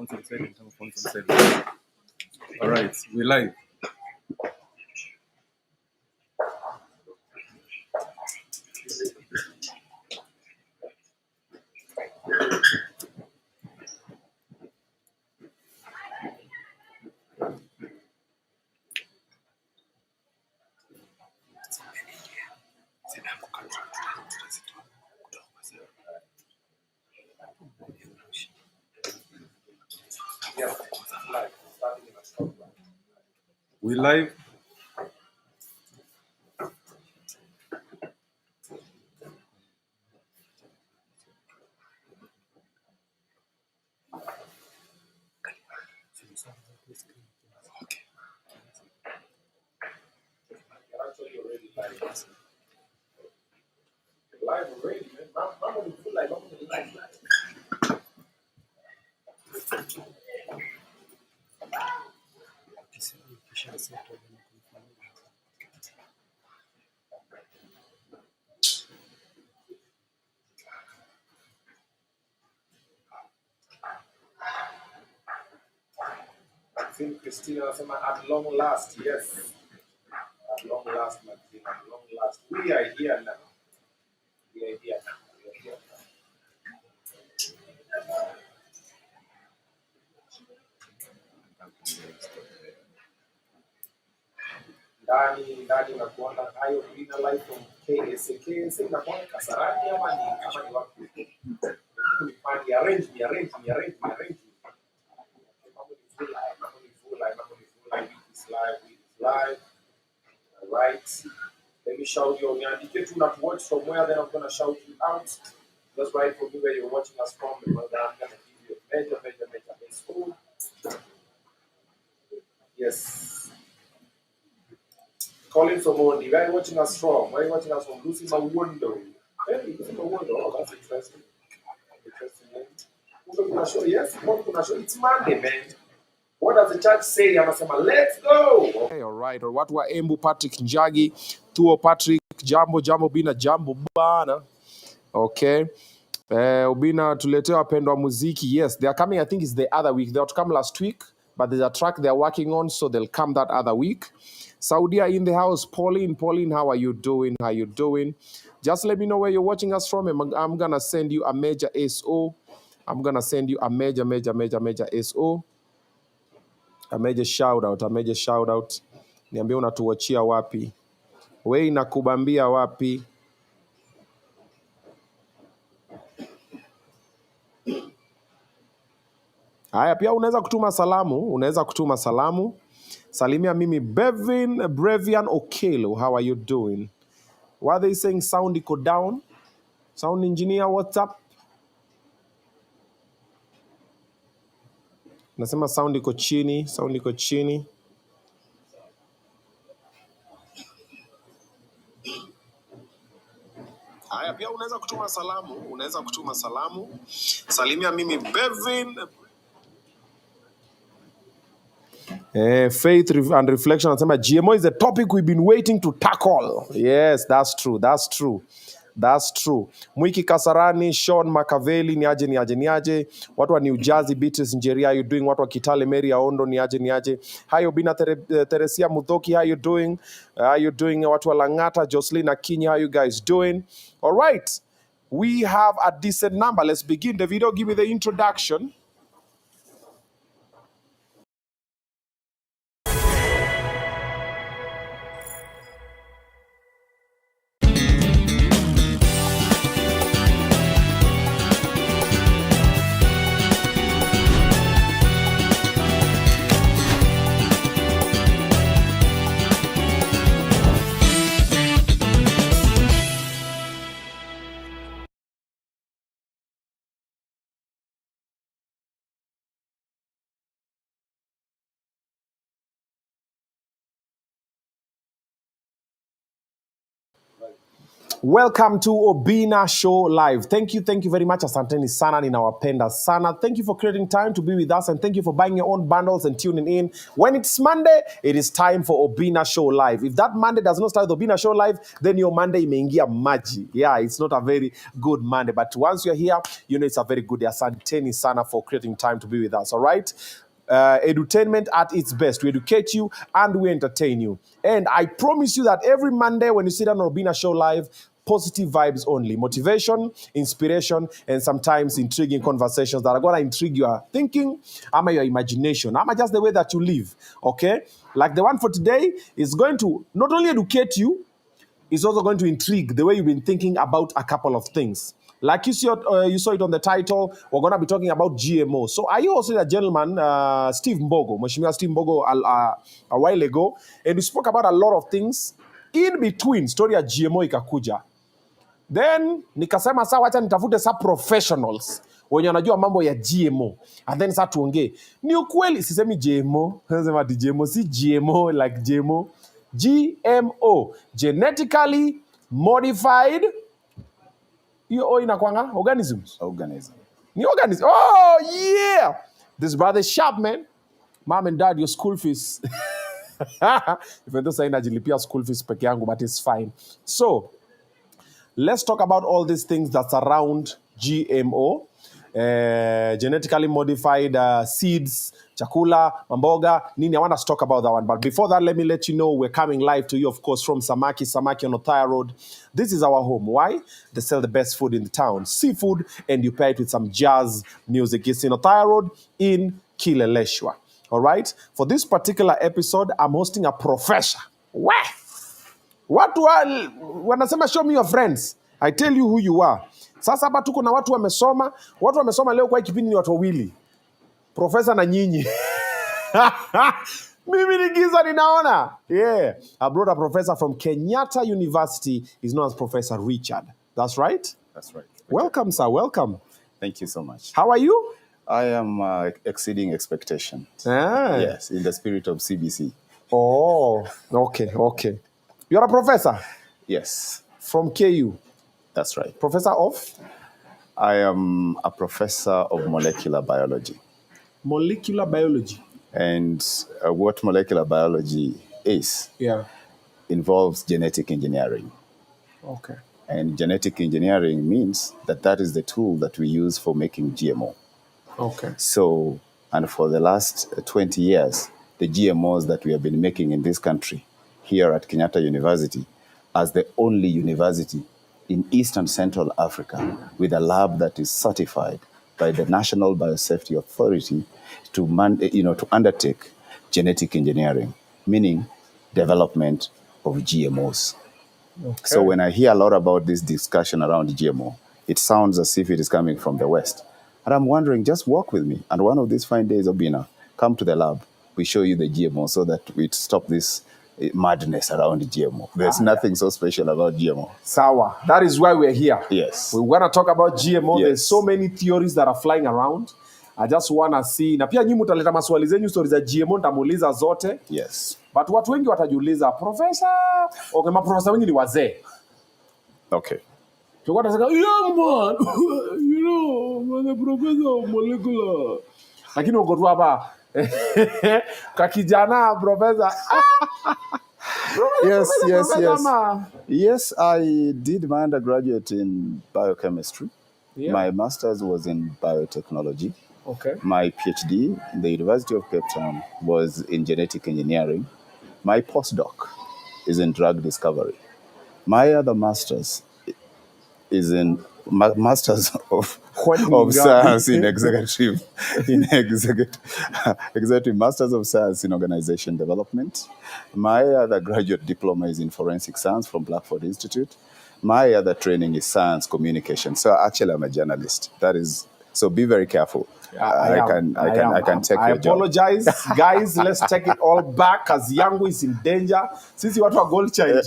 phones on silent. All right, we live. We live. Live already, man. I'm gonna feel like I'm gonna live. I think Christina at long last, yes. At long last, Martina, at long last. We are here now. We are here now. We are here now. Ndani na kuona hayo Obinna live from KSA. KSA na kuona Kasarani ama ni wapi? Ni fani arrange me. Live. All right. Let me shout you on your indicator to watch from where, then I'm gonna shout you out. Just write for me where you're watching us from, because I'm gonna give you a major score. Yes. Calling from Mondi. Where are you watching us from? Where are you watching us from? Lucy Mawundo. Hey, Lucy Mawundo. Oh, that's interesting. Show. Yes, show. It's Monday, man. What does the church say? Let's go. Okay, all right. Or what were Embu Patrick Njagi, Tuo Patrick, Jambo Obinna, Jambo Bana. Okay. Obinna tuletea wapendwa muziki. Yes, they are coming. I think it's the other week. They ought to come last week, but there's a track they're working on, so they'll come that other week. Saudia in the house. Pauline, how are you doing? How you doing? Just let me know where you're watching us from. I'm going to send you a major SO. I'm going to send you a major SO. A major shout out. Niambie unatuachia wapi? Wewe inakubambia wapi? Haya, pia unaweza kutuma salamu. Salimia mimi Brevian Okelo. How are you doing? What are they saying? Sound iko down? Sound engineer, what's up? Nasema sound iko chini. Haya, pia unaweza kutuma salamu. Salimia mimi Faith and reflection anasema GMO is the topic we've been waiting to tackle. Yes, that's true. Mwiki Kasarani, Sean Makaveli, niaje. Watu wa New Jersey, Beatrice Njeri, how you doing? Watu wa Kitale, Mary Aondo, niaje. Hi Obinna, Teresia Muthoki, how you doing? Watu wa Langata, Jocelyn Akinyi, how you guys doing? All right, we have a decent number. Let's begin the video. Give me the introduction. Welcome to Obinna Show Live. Thank you very much. Asanteni sana, ninawapenda sana. Thank you for creating time to be with us, and thank you for buying your own bundles and tuning in. When it's Monday, it is time for Obinna Show Live. If that Monday does not start with Obinna Show Live, then your Monday imeingia maji. Yeah, it's not a very good Monday, but once you're here, you know it's a very good day. Asanteni sana for creating time to be with us, all right? Edutainment at its best. We educate you and we entertain you. And I promise you that every Monday when you sit on Obinna Show Live, positive vibes only. Motivation, inspiration, and sometimes intriguing conversations that are going to intrigue your thinking, ama your imagination, ama just the way that you live. Okay? Like the one for today is going to not only educate you, it's also going to intrigue the way you've been thinking about a couple of things. Like you saw it on the title, we're going to be talking about GMO. So are you also a gentleman, Steve Mbogo, Mheshimiwa Steve Mbogo, a while ago, and we spoke about a lot of things in between story ya GMO ikakuja. Then nikasema sawa, acha nitafute sa professionals wenye wanajua mambo ya GMO, and then sa tuongee. Ni ukweli, sisemi GMO, nasema di GMO, si GMO like GMO. GMO, genetically modified, hiyo inakwanga organisms. Ni organisms. Oh yeah, this brother sharp, man. Mom and dad, your school fees. Even though saying najilipia school fees peke yangu, but it's fine. So let's talk about all these things that's around GMO, genetically modified seeds, chakula, mamboga, nini. I want us to talk about that one. But before that, let me let you know we're coming live to you, of course, from Samaki on Othaya Road. This is our home. Why? They sell the best food in the town, seafood, and you pair it with some jazz music. It's in Othaya Road in Kileleshwa. All right? For this particular episode, I'm hosting a professor. Wah! Watu wanasema show me your friends. I tell you who you are. Sasa hapa tuko na watu wamesoma. Watu wamesoma leo kwa kipindi ni watu wawili. Professor na nyinyi. Mimi ni giza ninaona. Yeah. I brought a professor from Kenyatta University. He's known as Professor Richard. That's right? That's right. Welcome, sir. Welcome. Thank you so much. How are you? I am exceeding expectation. Ah. Yes, in the spirit of CBC. Oh, okay. You're a professor? Yes. From KU? That's right. Professor of? I am a professor of molecular biology. Molecular biology. And what molecular biology is, involves genetic engineering. Okay. And genetic engineering means that is the tool that we use for making GMO. Okay. So, and for the last 20 years, the GMOs that we have been making in this country, here at Kenyatta University, as the only university in East and Central Africa with a lab that is certified by the National Biosafety Authority to undertake genetic engineering, meaning development of GMOs. Okay. So when I hear a lot about this discussion around GMO, it sounds as if it is coming from the West. And I'm wondering, just walk with me. And one of these fine days, Obinna, come to the lab. We show you the GMO so that we stop this madness around GMO. There's nothing so special about GMO. Sawa. That is why we're here. Yes. We want to talk about GMO. Yes. There's so many theories that are flying around. I just want to see. Na pia nyinyi mtaleta maswali zenyu stories za GMO nitamuuliza zote. Yes. But watu wengi watajiuliza, Professor, okay, maprofesa wengi ni wazee. Okay. Tuko tunasema, young man, you know, I'm a professor of molecular. Lakini uko tu hapa kakijana professor. Yes, I did my undergraduate in biochemistry. Yeah. My master's was in biotechnology. Okay. My PhD in the University of Cape Town was in genetic engineering. My postdoc is in drug discovery. My other master's is in Masters of Science in Executive Masters of Science in Organization Development. My other graduate diploma is in Forensic Science from Blackford Institute. My other training is Science Communication. So actually, I'm a journalist. So be very careful. I can take your job. I apologize, guys. Let's take it all back because Yangu is in danger. Since you want a gold child.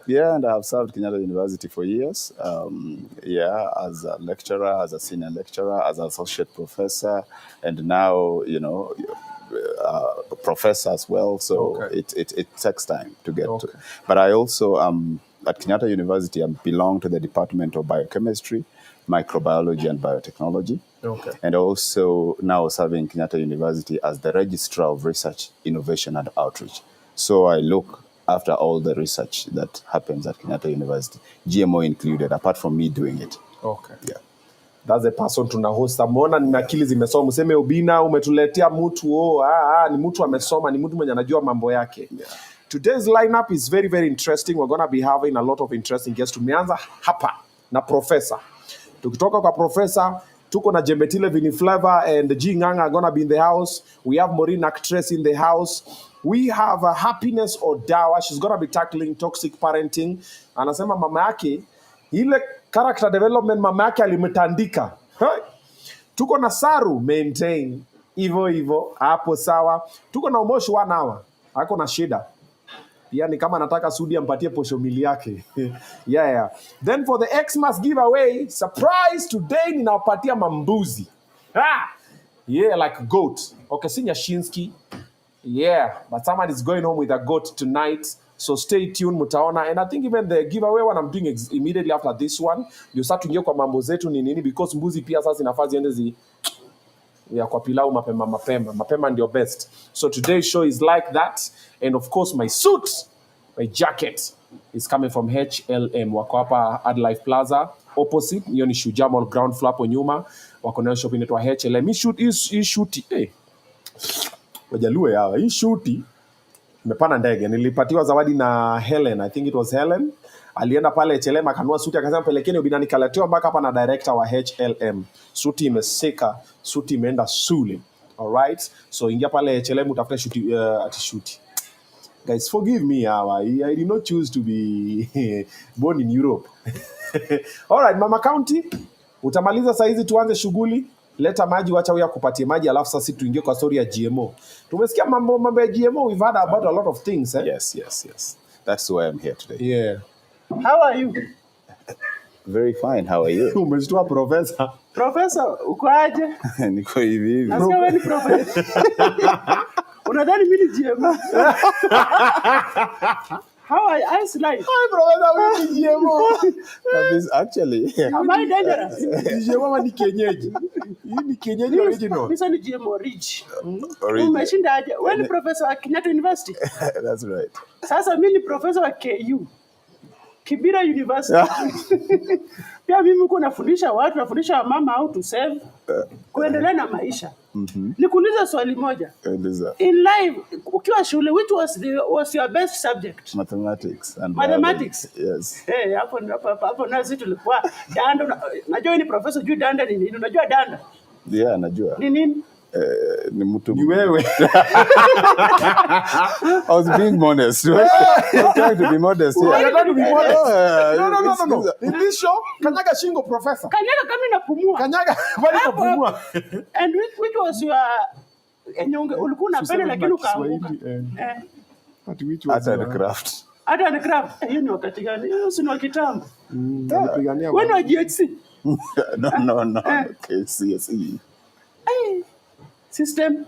And I have served Kenyatta University for years. As a lecturer, as a senior lecturer, as an associate professor, and now, professor as well. So Okay. it takes time to get Okay. to. But I also, at Kenyatta University, I belong to the Department of Biochemistry, Microbiology, and Biotechnology. Okay. And also now serving Kenyatta University as the Registrar of Research, Innovation, and Outreach. So I look after all the research that happens at Kenyatta University, GMO included, apart from me doing it. Okay. Yeah. That's the person tunahosta. Mbona ni akili zimesoma. Mseme Obinna umetuletea mtu ni mtu amesoma, ni mtu mwenye anajua mambo yake. Yeah. Today's lineup is very, very interesting. We're going to be having a lot of interesting guests. Tumeanza hapa na Professor. Tukitoka kwa Professor, tuko na Jembetile Vini Flavor and G Nganga are going to be in the house. We have Maureen Actress in the house. We have Happiness Odawa. She's going to be tackling toxic parenting. Anasema mama yake, ile character development mama yake alimetandika. Tuko na Saru, maintain. Ivo, hapo sawa. Tuko na Umoshi 1 hour. Hako na shida. Yani kama anataka Sudi ampatie posho mili yake. Yeah. Then for the Xmas giveaway, surprise today ninawapatia mambuzi. Yeah, like goat. Okay, si Nyashinsky. Yeah, but someone is going home with a goat tonight. So stay tuned, mutaona. And I think even the giveaway one I'm doing immediately after this one, you start to ingia kwa mambo zetu ni nini, because mbuzi pia sasa inafaa ziende ya kwa pilau mapema ndio best. So today's show is like that. And of course my suit, my jacket is coming from HLM. Wako hapa Ad Life Plaza opposite, hiyo ni Shujaa Mall ground floor hapo nyuma. Wako na shop inaitwa HLM. Hii shoot wajalue hawa. Hii shoot nimepanda ndege. Nilipatiwa zawadi na Helen, I think it was Helen. Alienda pale HLM akanunua suti akasema pelekeni Obinna, nikaletewa mpaka hapa na director wa HLM. Suti imeseka, suti imeenda Sule. All right? So ingia pale HLM utafute shuti. Guys, forgive me. I did not choose to be born in Europe. All right, Mama County, utamaliza saa hizi tuanze shughuli. Leta maji, wacha huyu akupatie maji, alafu sasa tuingie kwa story ya GMO. Tumesikia mambo ya GMO. We've heard about a lot of things. Yes. That's why I'm here today. Yeah. How are you? Very fine. How are you? Umeshtua Professor. Professor, uko aje? Niko hivi. Nasikia wewe ni professor. Unadhani mimi ni GMO? How are you? How's life? Hi, Professor, wewe ni GMO. That is actually. Am I dangerous? GMO ni kienyeji. Hii ni kienyeji original. Mimi ni GMO rich. Original. Umeshinda aje? Wewe ni professor wa Kenyatta University. That's right. Sasa mimi ni professor wa KU. Kibira University. Pia mimi niko nafundisha mama how to save, kuendelea na maisha. Nikuuliza swali moja. In life, ukiwa shule, which was your best subject? Mathematics. Mathematics? Yes. Hapo nazi tulikuwa danda. Najua ni professor juu danda ni nini? Unajua danda? Yeah, najua. Ni nini? Ni mtu. Ni wewe. I was being modest. I was trying to be modest. Yeah. You're trying to be modest. No. In this show, kanyaga shingo, Professor. Kanyaga kama inapumua. Kanyaga bali napumua. And which was your enyonge ulikuwa unapenda lakini ukaanguka. But which was Art and craft. Art and craft. Hiyo ni wakati gani? Hiyo si ni wa kitambo. Nilipigania. Wewe ni GHC? No. Okay, CSE. System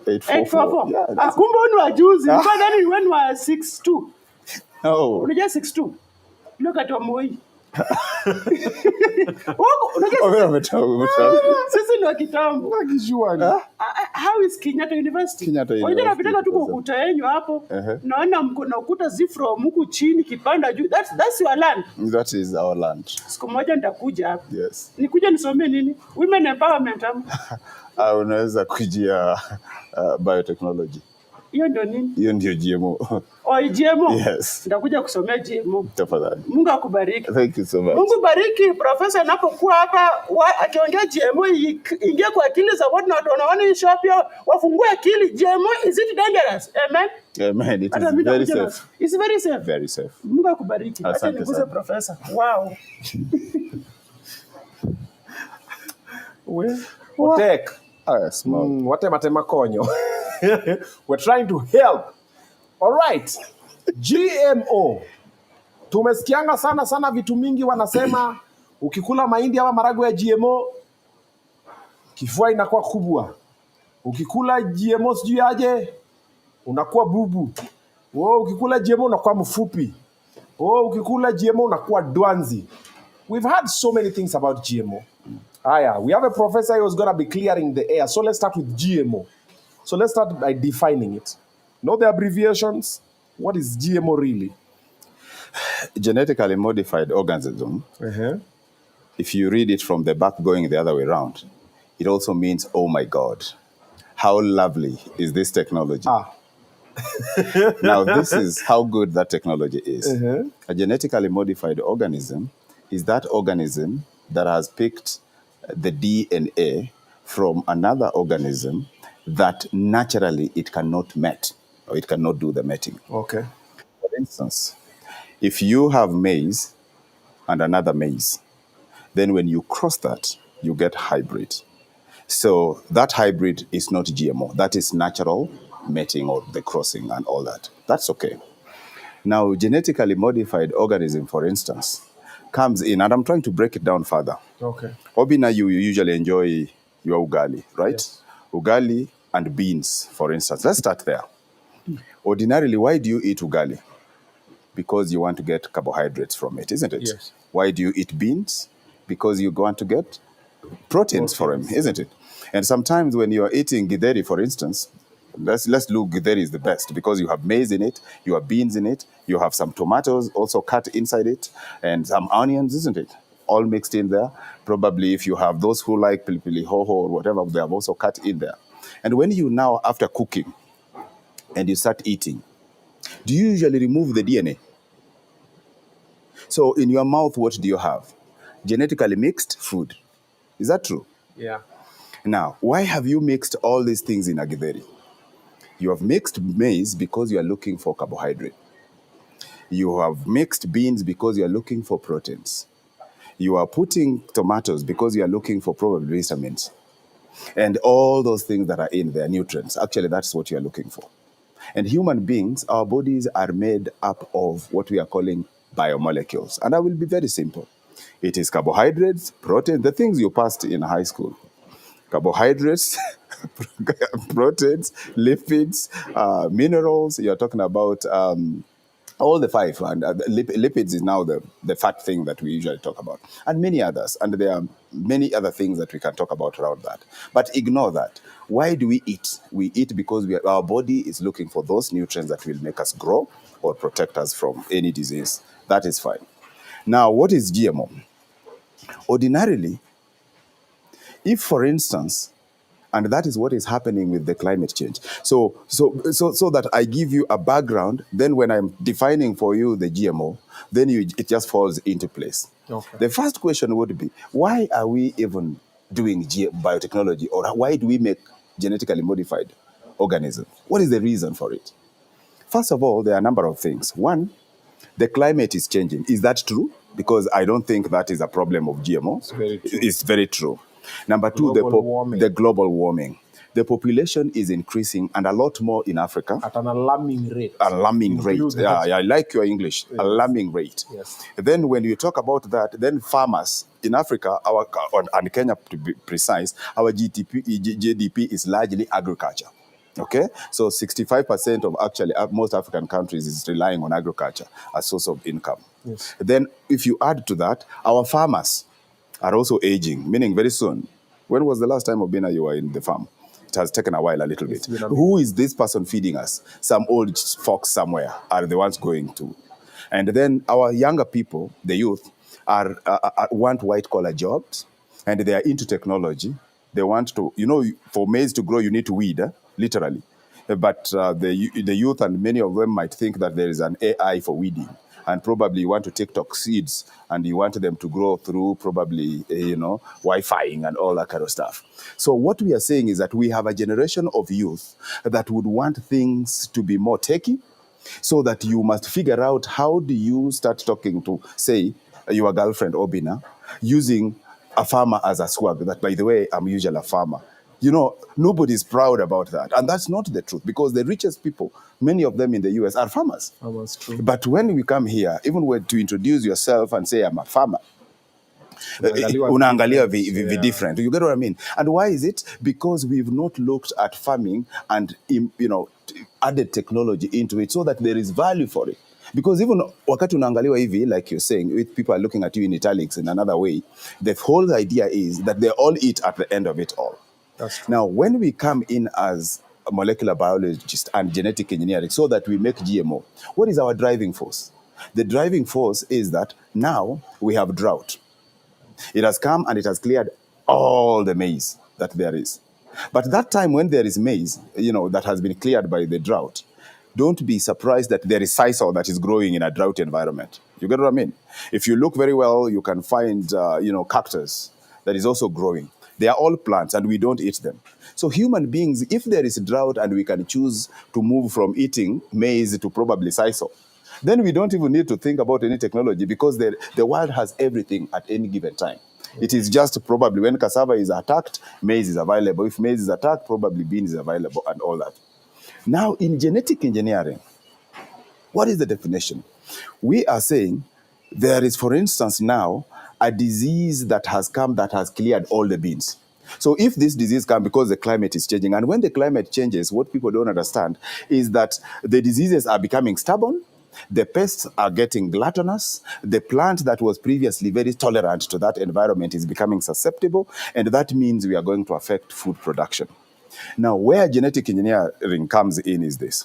844. Yeah, kumbe ni wajuzi. Kwa nini wewe ni wa 62? Oh. Unajua 62? Look at your Moi. Sisi ni wa kitambo. How is Kenyatta University? Unajua napita tu kwa ukuta yenyu hapo. Naona mko na ukuta from huku chini kipanda juu. That's your land. That is our land. Siku moja nitakuja hapo. Yes. Nikuja nisomee nini? Women empowerment hapo. Unaweza kujia biotechnology. Hiyo ndio nini? Hiyo ndio GMO. GMO? Yes. Nitakuja kusomea GMO. Tafadhali. Mungu akubariki. Thank you so much. Mungu bariki profesa anapokuwa hapa akiongea GMO ingia kwa akili za watu na watu wanaona hii shop pia wafungue akili. GMO, is it dangerous? Amen. Amen. It is very safe. It's very safe. Very safe. Mungu akubariki. Acha nikuze profesa. Wow. Otek. Small. Matema konyo. We're trying to help. All right. GMO. Tumesikianga sana vitu mingi wanasema ukikula mahindi ama marago ya GMO kifua inakuwa kubwa. Ukikula GMO sijui aje unakuwa bubu. Ukikula GMO unakuwa mfupi. Ukikula GMO unakuwa dwanzi. We've had so many things about GMO. We have a professor who's going to be clearing the air. So let's start with GMO. So let's start by defining it. Know the abbreviations? What is GMO really? Genetically modified organism. If you read it from the back going the other way around, it also means, oh my God, how lovely is this technology? Now, this is how good that technology is. A genetically modified organism is that organism that has picked the DNA from another organism that naturally it cannot mate, or it cannot do the mating. Okay. For instance, if you have maize and another maize, then when you cross that, you get hybrid. So that hybrid is not GMO. That is natural mating or the crossing and all that. That's okay. Now, genetically modified organism, for instance, comes in, and I'm trying to break it down further. Okay. Obinna, you usually enjoy your ugali, right? Yes. Ugali and beans, for instance. Let's start there. Ordinarily, why do you eat ugali? Because you want to get carbohydrates from it, isn't it? Yes. Why do you eat beans? Because you want to get proteins for them, isn't it? And sometimes when you are eating githeri, for instance, let's look, githeri is the best because you have maize in it, you have beans in it, you have some tomatoes also cut inside it, and some onions, isn't it? All mixed in there. Probably if you have those who like pilipili hoho or whatever, they have also cut in there. And when you now, after cooking, and you start eating, do you usually remove the DNA? So in your mouth, what do you have? Genetically mixed food. Is that true? Yeah. Now, why have you mixed all these things in a githeri? You have mixed maize because you are looking for carbohydrate. You have mixed beans because you are looking for proteins. You are putting tomatoes because you are looking for probably vitamins. And all those things that are in there, nutrients, actually that's what you are looking for. And human beings, our bodies are made up of what we are calling biomolecules. And I will be very simple. It is carbohydrates, protein, the things you passed in high school. Carbohydrates, proteins, lipids, minerals. You're talking about all the five. And lipids is now the fat thing that we usually talk about. And many others. And there are many other things that we can talk about around that. But ignore that. Why do we eat? We eat because our body is looking for those nutrients that will make us grow or protect us from any disease. That is fine. Now, what is GMO? Ordinarily, if, for instance, and that is what is happening with the climate change. So that I give you a background, then when I'm defining for you the GMO, then it just falls into place. Okay. The first question would be, why are we even doing biotechnology, or why do we make genetically modified organisms? What is the reason for it? First of all, there are a number of things. One, the climate is changing. Is that true? Because I don't think that is a problem of GMO. It's very true. Number two, the global warming. The population is increasing, and a lot more in Africa. At an alarming rate. Alarming rate. Yeah, I like your English. Yes. Alarming rate. Yes. Then when you talk about that, then farmers in Africa, and Kenya to be precise, our GDP is largely agriculture. Okay? So 65% of actually most African countries is relying on agriculture as source of income. Yes. Then if you add to that, our farmers are also aging, meaning very soon. When was the last time, Obinna, you were in the farm? It has taken a while, a little bit. Who is this person feeding us? Some old folks somewhere are the ones going to. And then our younger people, the youth, want white-collar jobs, and they are into technology. They want to, for maize to grow, you need to weed, literally. But the youth and many of them might think that there is an AI for weeding. And probably you want to take seeds and you want them to grow through probably, Wi-Fi and all that kind of stuff. So what we are saying is that we have a generation of youth that would want things to be more techy, so that you must figure out how do you start talking to, say, your girlfriend, Obinna, using a farmer as a swag. That, by the way, I'm usually a farmer. Nobody's proud about that. And that's not the truth, because the richest people, many of them in the US, are farmers. That's true. But when we come here, even to introduce yourself and say, I'm a farmer, unaangalia different. You get what I mean? And why is it? Because we've not looked at farming and added technology into it so that there is value for it. Because even wakati unaangaliwa hivi, like you're saying, with people are looking at you in italics in another way, the whole idea is that they all eat at the end of it all. That's true. Now, when we come in as molecular biologists and genetic engineering so that we make GMO, what is our driving force? The driving force is that now we have drought. It has come and it has cleared all the maize that there is. But that time when there is maize, that has been cleared by the drought, don't be surprised that there is sisal that is growing in a drought environment. You get what I mean? If you look very well, you can find, cactus that is also growing. They are all plants and we don't eat them. So human beings, if there is a drought and we can choose to move from eating maize to probably sisal, then we don't even need to think about any technology because the world has everything at any given time. It is just probably when cassava is attacked, maize is available. If maize is attacked, probably beans is available and all that. Now, in genetic engineering, what is the definition? We are saying there is, for instance, now a disease that has come that has cleared all the beans. So if this disease comes because the climate is changing, and when the climate changes, what people don't understand is that the diseases are becoming stubborn, the pests are getting gluttonous, the plant that was previously very tolerant to that environment is becoming susceptible, and that means we are going to affect food production. Now, where genetic engineering comes in is this.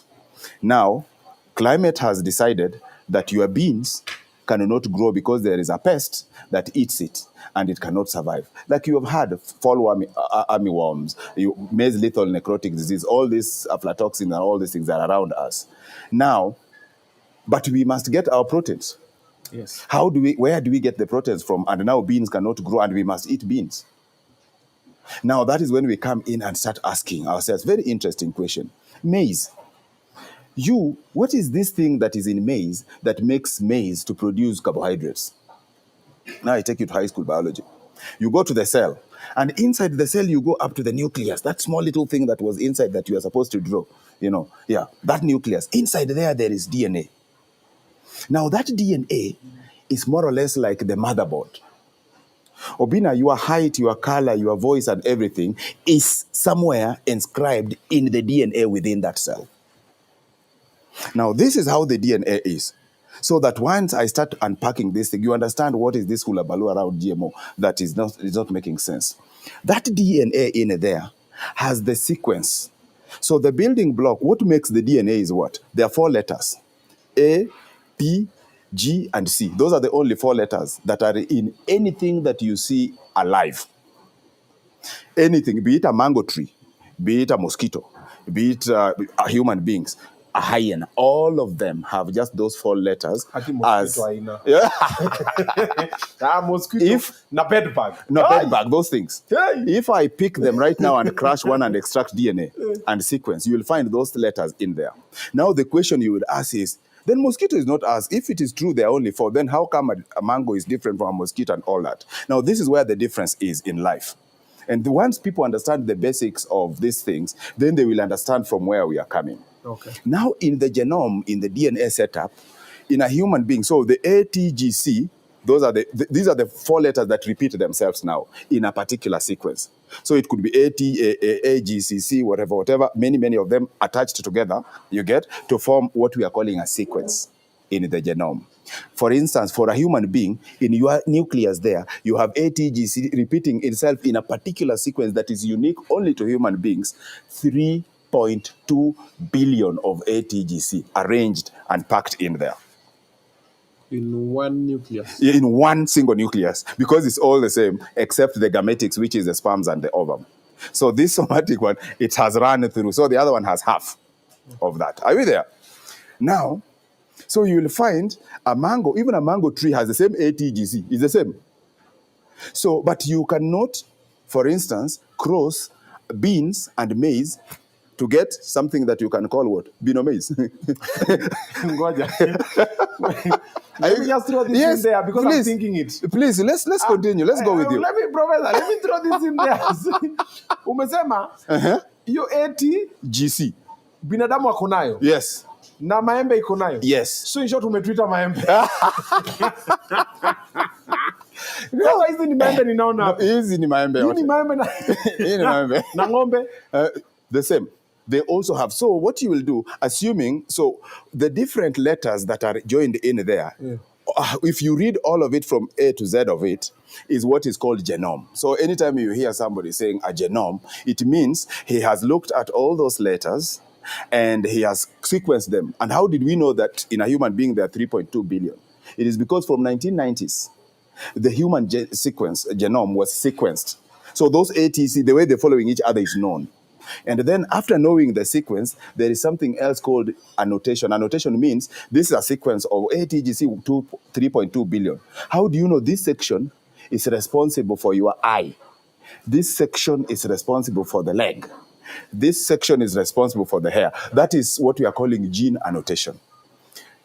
Now, climate has decided that your beans cannot grow because there is a pest that eats it and it cannot survive. Like you have had fall armyworms, maize lethal necrotic disease, all these aflatoxins and all these things are around us. Now, but we must get our proteins. Yes. Where do we get the proteins from? And now beans cannot grow and we must eat beans. Now, that is when we come in and start asking ourselves, very interesting question. Maize. What is this thing that is in maize that makes maize to produce carbohydrates? Now I take you to high school biology. You go to the cell, and inside the cell you go up to the nucleus, that small little thing that was inside that you are supposed to draw. That nucleus. Inside there is DNA. Now that DNA is more or less like the motherboard. Obinna, your height, your color, your voice, and everything is somewhere inscribed in the DNA within that cell. Now, this is how the DNA is. So that once I start unpacking this thing, you understand what is this hula baloo around GMO that is not making sense. That DNA in there has the sequence. So the building block, what makes the DNA is what? There are 4 letters. A, P, G, and C. Those are the only 4 letters that are in anything that you see alive. Anything, be it a mango tree, be it a mosquito, be it human beings, a hyena, all of them have just those 4 letters as... Yeah. Mosquito, bed bug, those things. If I pick them right now and crush one and extract DNA and sequence, you will find those letters in there. Now the question you would ask is, then mosquito is not us. If it is true there are only 4, then how come a mango is different from a mosquito and all that? Now this is where the difference is in life. And once people understand the basics of these things, then they will understand from where we are coming. Okay. Now in the genome, in the DNA setup, in a human being, so the ATGC, these are the 4 letters that repeat themselves now in a particular sequence. So it could be AGCC, whatever, many of them attached together, you get, to form what we are calling a sequence in the genome. For instance, for a human being, in your nucleus there, you have ATGC repeating itself in a particular sequence that is unique only to human beings, 3.2 billion of ATGC arranged and packed in there. In one nucleus? In one single nucleus, because it's all the same, except the gametics, which is the sperms and the ovum. So this somatic one, it has run through. So the other one has half of that. Are we there? Now, so you will find a mango, even a mango tree has the same ATGC. It's the same. So, but you cannot, for instance, cross beans and maize to get something that you can call what? Beano maize. Let me just throw this in there because I'm thinking it. Please, let's continue. Let's go with you. Let me throw this in there. Umesema, hiyo ATGC. Binadamu ako nayo. Yes. Na maembe iko nayo. Yes. So in short umetwita maembe. Sasa hizi ni maembe ninaona hapa. Hizi ni maembe Hii yote. ni maembe na Hii ni maembe. na ng'ombe. The same. They also have. So what you will do, assuming, so the different letters that are joined in there, if you read all of it from A to Z of it, is what is called genome. So anytime you hear somebody saying a genome, it means he has looked at all those letters and he has sequenced them. And how did we know that in a human being there are 3.2 billion? It is because from 1990s, the human genome was sequenced. So those ATC, the way they're following each other is known. And then after knowing the sequence, there is something else called annotation. Annotation means this is a sequence of ATGC 3.2 billion. How do you know this section is responsible for your eye? This section is responsible for the leg. This section is responsible for the hair. That is what we are calling gene annotation.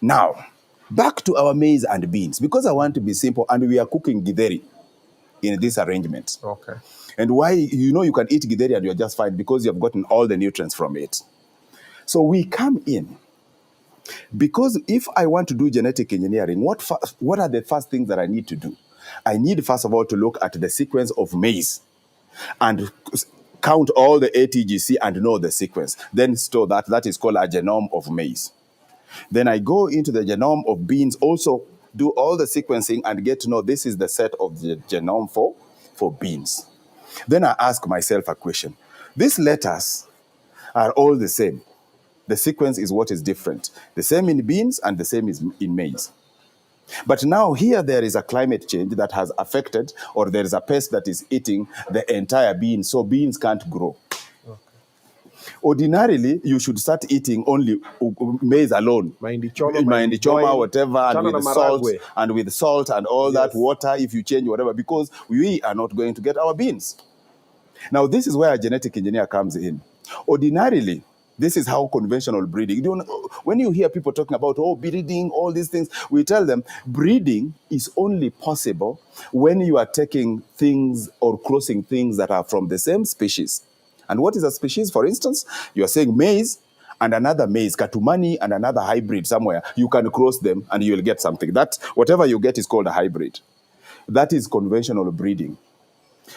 Now, back to our maize and beans, because I want to be simple, and we are cooking githeri in this arrangement. Okay. And why, you can eat githeri and you're just fine because you've gotten all the nutrients from it. So we come in, because if I want to do genetic engineering, what are the first things that I need to do? I need, first of all, to look at the sequence of maize and count all the ATGC and know the sequence. Then store that. That is called a genome of maize. Then I go into the genome of beans, also do all the sequencing and get to know this is the set of the genome for beans. Then I ask myself a question. These letters are all the same. The sequence is what is different. The same in beans and the same is in maize. But now here there is a climate change that has affected, or there is a pest that is eating the entire bean, so beans can't grow. Ordinarily, you should start eating only maize alone. Mahindi choma, whatever, and with salt and all that, water, if you change whatever, because we are not going to get our beans. Now, this is where a genetic engineer comes in. Ordinarily, this is how conventional breeding. When you hear people talking about, breeding, all these things, we tell them breeding is only possible when you are taking things or crossing things that are from the same species. And what is a species? For instance, you are saying maize and another maize, katumani and another hybrid somewhere. You can cross them and you will get something. That, whatever you get is called a hybrid. That is conventional breeding.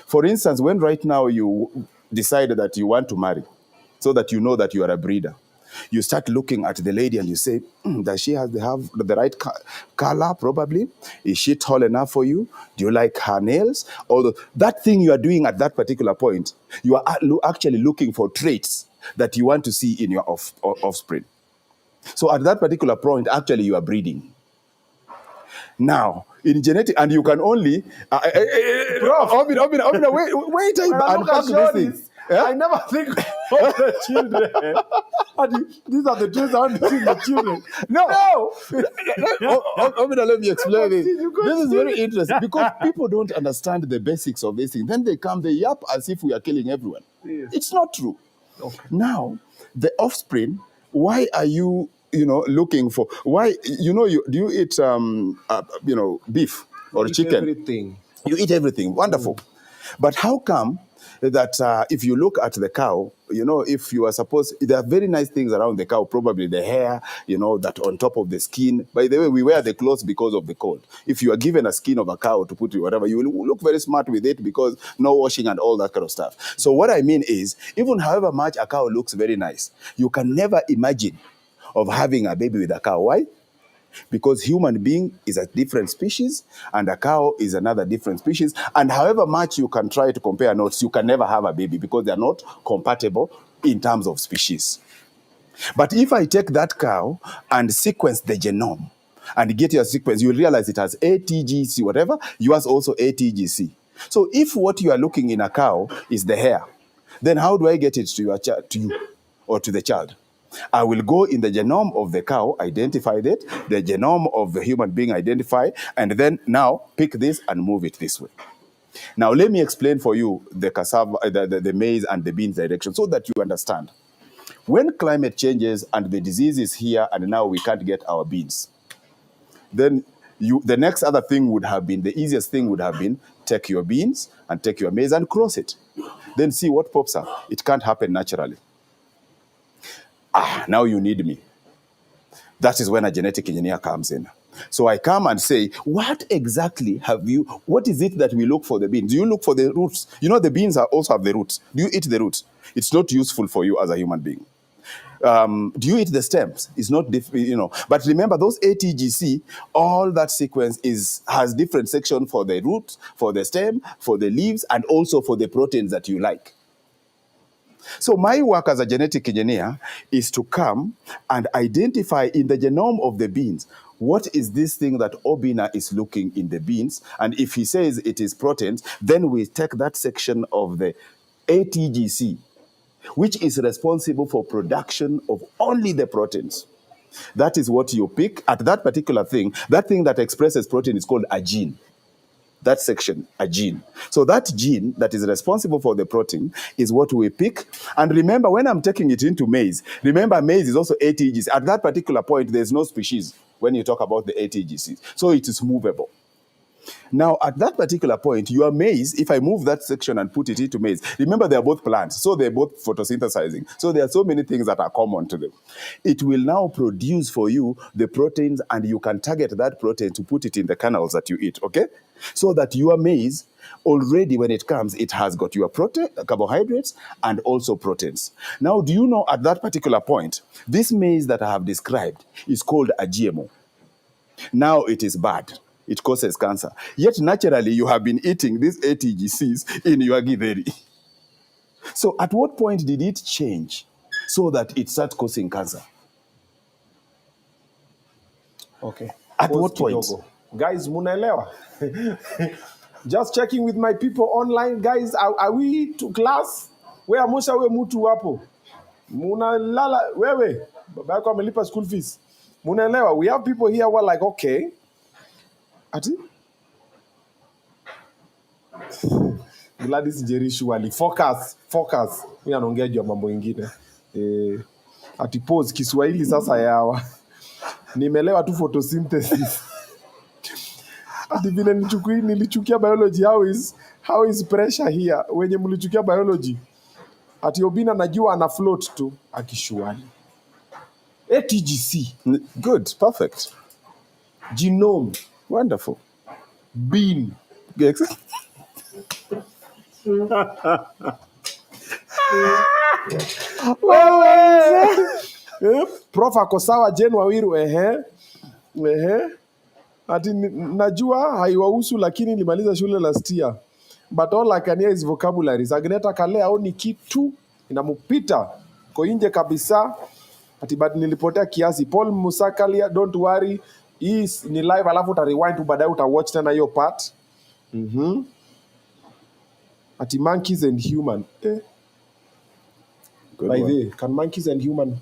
For instance, when right now you decide that you want to marry, so that you know that you are a breeder, you start looking at the lady and you say, does she have the right color, probably? Is she tall enough for you? Do you like her nails? Although that thing you are doing at that particular point, you are actually looking for traits that you want to see in your offspring. So at that particular point, actually you are breeding. Now, in genetic, and you can only... Obinna, wait, unpack this thing. Yeah? I never think of the children. These are the traits I want to see in the children. No. Obinna, let me explain this. This is very interesting because people don't understand the basics of this thing. Then they yap as if we are killing everyone. Yes. It's not true. Okay. Now, the offspring, why are you, looking for, why, do you eat, beef or chicken? Everything. You eat everything. Wonderful. But how come that if you look at the cow, if you are supposed, there are very nice things around the cow, probably the hair, that on top of the skin. By the way, we wear the clothes because of the cold. If you are given a skin of a cow to put in whatever, you will look very smart with it because no washing and all that kind of stuff. So what I mean is, even however much a cow looks very nice, you can never imagine of having a baby with a cow. Why? Because human being is a different species and a cow is another different species. And however much you can try to compare notes, you can never have a baby because they are not compatible in terms of species. But if I take that cow and sequence the genome and get your sequence, you realize it has ATGC, whatever, yours also ATGC. So if what you are looking in a cow is the hair, then how do I get it to you or to the child? I will go in the genome of the cow, identify that, the genome of the human being, identify, and then now pick this and move it this way. Now, let me explain for you the cassava, the maize and the beans direction so that you understand. When climate changes and the disease is here and now we can't get our beans, then the next other thing would have been, the easiest thing would have been, take your beans and take your maize and cross it. Then see what pops up. It can't happen naturally. Now you need me. That is when a genetic engineer comes in. So I come and say, what exactly what is it that we look for the beans? Do you look for the roots? You know, the beans also have the roots. Do you eat the roots? It's not useful for you as a human being. Do you eat the stems? It's not, but remember those ATGC, all that sequence has different section for the root, for the stem, for the leaves, and also for the proteins that you like. So my work as a genetic engineer is to come and identify in the genome of the beans, what is this thing that Obinna is looking in the beans? And if he says it is proteins, then we take that section of the ATGC, which is responsible for production of only the proteins. That is what you pick at that particular thing. That thing that expresses protein is called a gene. That section, a gene. So that gene that is responsible for the protein is what we pick. And remember, when I'm taking it into maize, remember maize is also ATGC. At that particular point, there's no species when you talk about the ATGC. So it is movable. Now, at that particular point, your maize, if I move that section and put it into maize, remember they're both plants, so they're both photosynthesizing. So there are so many things that are common to them. It will now produce for you the proteins, and you can target that protein to put it in the kernels that you eat, okay? So that your maize, already when it comes, it has got your carbohydrates and also proteins. Now, do you know at that particular point, this maize that I have described is called a GMO. Now it is bad. It causes cancer. Yet naturally, you have been eating these ATGCs in your githeri. So at what point did it change so that it starts causing cancer? Okay. At what point? Kidogo. Guys, munaelewa? Just checking with my people online. Guys, are we to class? Where Musha we mutu wapo? Munalala, wewe. Baba yako amelipa school fees. Munaelewa? We have people here who are like, okay. Ati? Gladys Jerishu wali. Focus. Mimi anaongea juu ya mambo ingine. Ati pause Kiswahili sasa yawa. Nimelewa tu photosynthesis. Ati vile nilichukia biology, how is pressure here? Wenye mlichukia biology. Ati Obinna najua ana float tu akishuani. ATGC. Good, perfect. Genome. Wonderful. Bean. Yes. Prof ako sawa Jane Wawiru ati najua haiwahusu lakini nilimaliza shule last year. But all I can hear is vocabularies. Agneta Kalea oni kitu inamupita ko nje kabisa. Ati but nilipotea kiasi. Paul Musakalia, don't worry. Hii ni live alafu uta rewind tu baadaye uta watch tena hiyo part. Ati monkeys and human. By the way, can monkeys and human?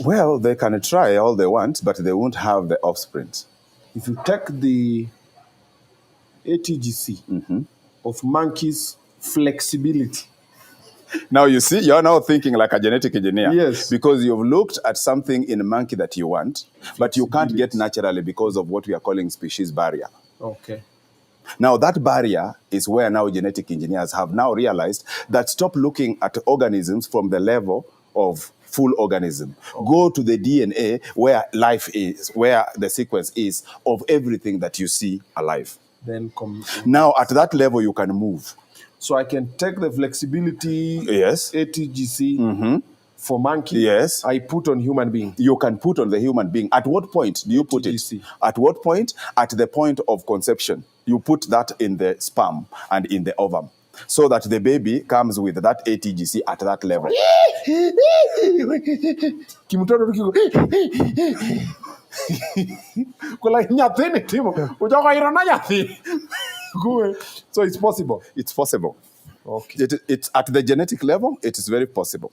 Well, they can try all they want, but they won't have the offspring. If you take the ATGC of monkeys' flexibility. Now you see, you're now thinking like a genetic engineer. Yes. Because you've looked at something in a monkey that you want, but you can't get naturally because of what we are calling species barrier. Okay. Now that barrier is where now genetic engineers have now realized that stop looking at organisms from the level of full organism. Okay. Go to the DNA where life is, where the sequence is of everything that you see alive. Then now at that level you can move. So I can take the flexibility ATGC for monkey. Yes. I put on human being. You can put on the human being. At what point do you put it? At what point? At the point of conception. You put that in the sperm and in the ovum, so that the baby comes with that ATGC at that level. So it's possible. It's possible. Okay. It's at the genetic level. It is very possible.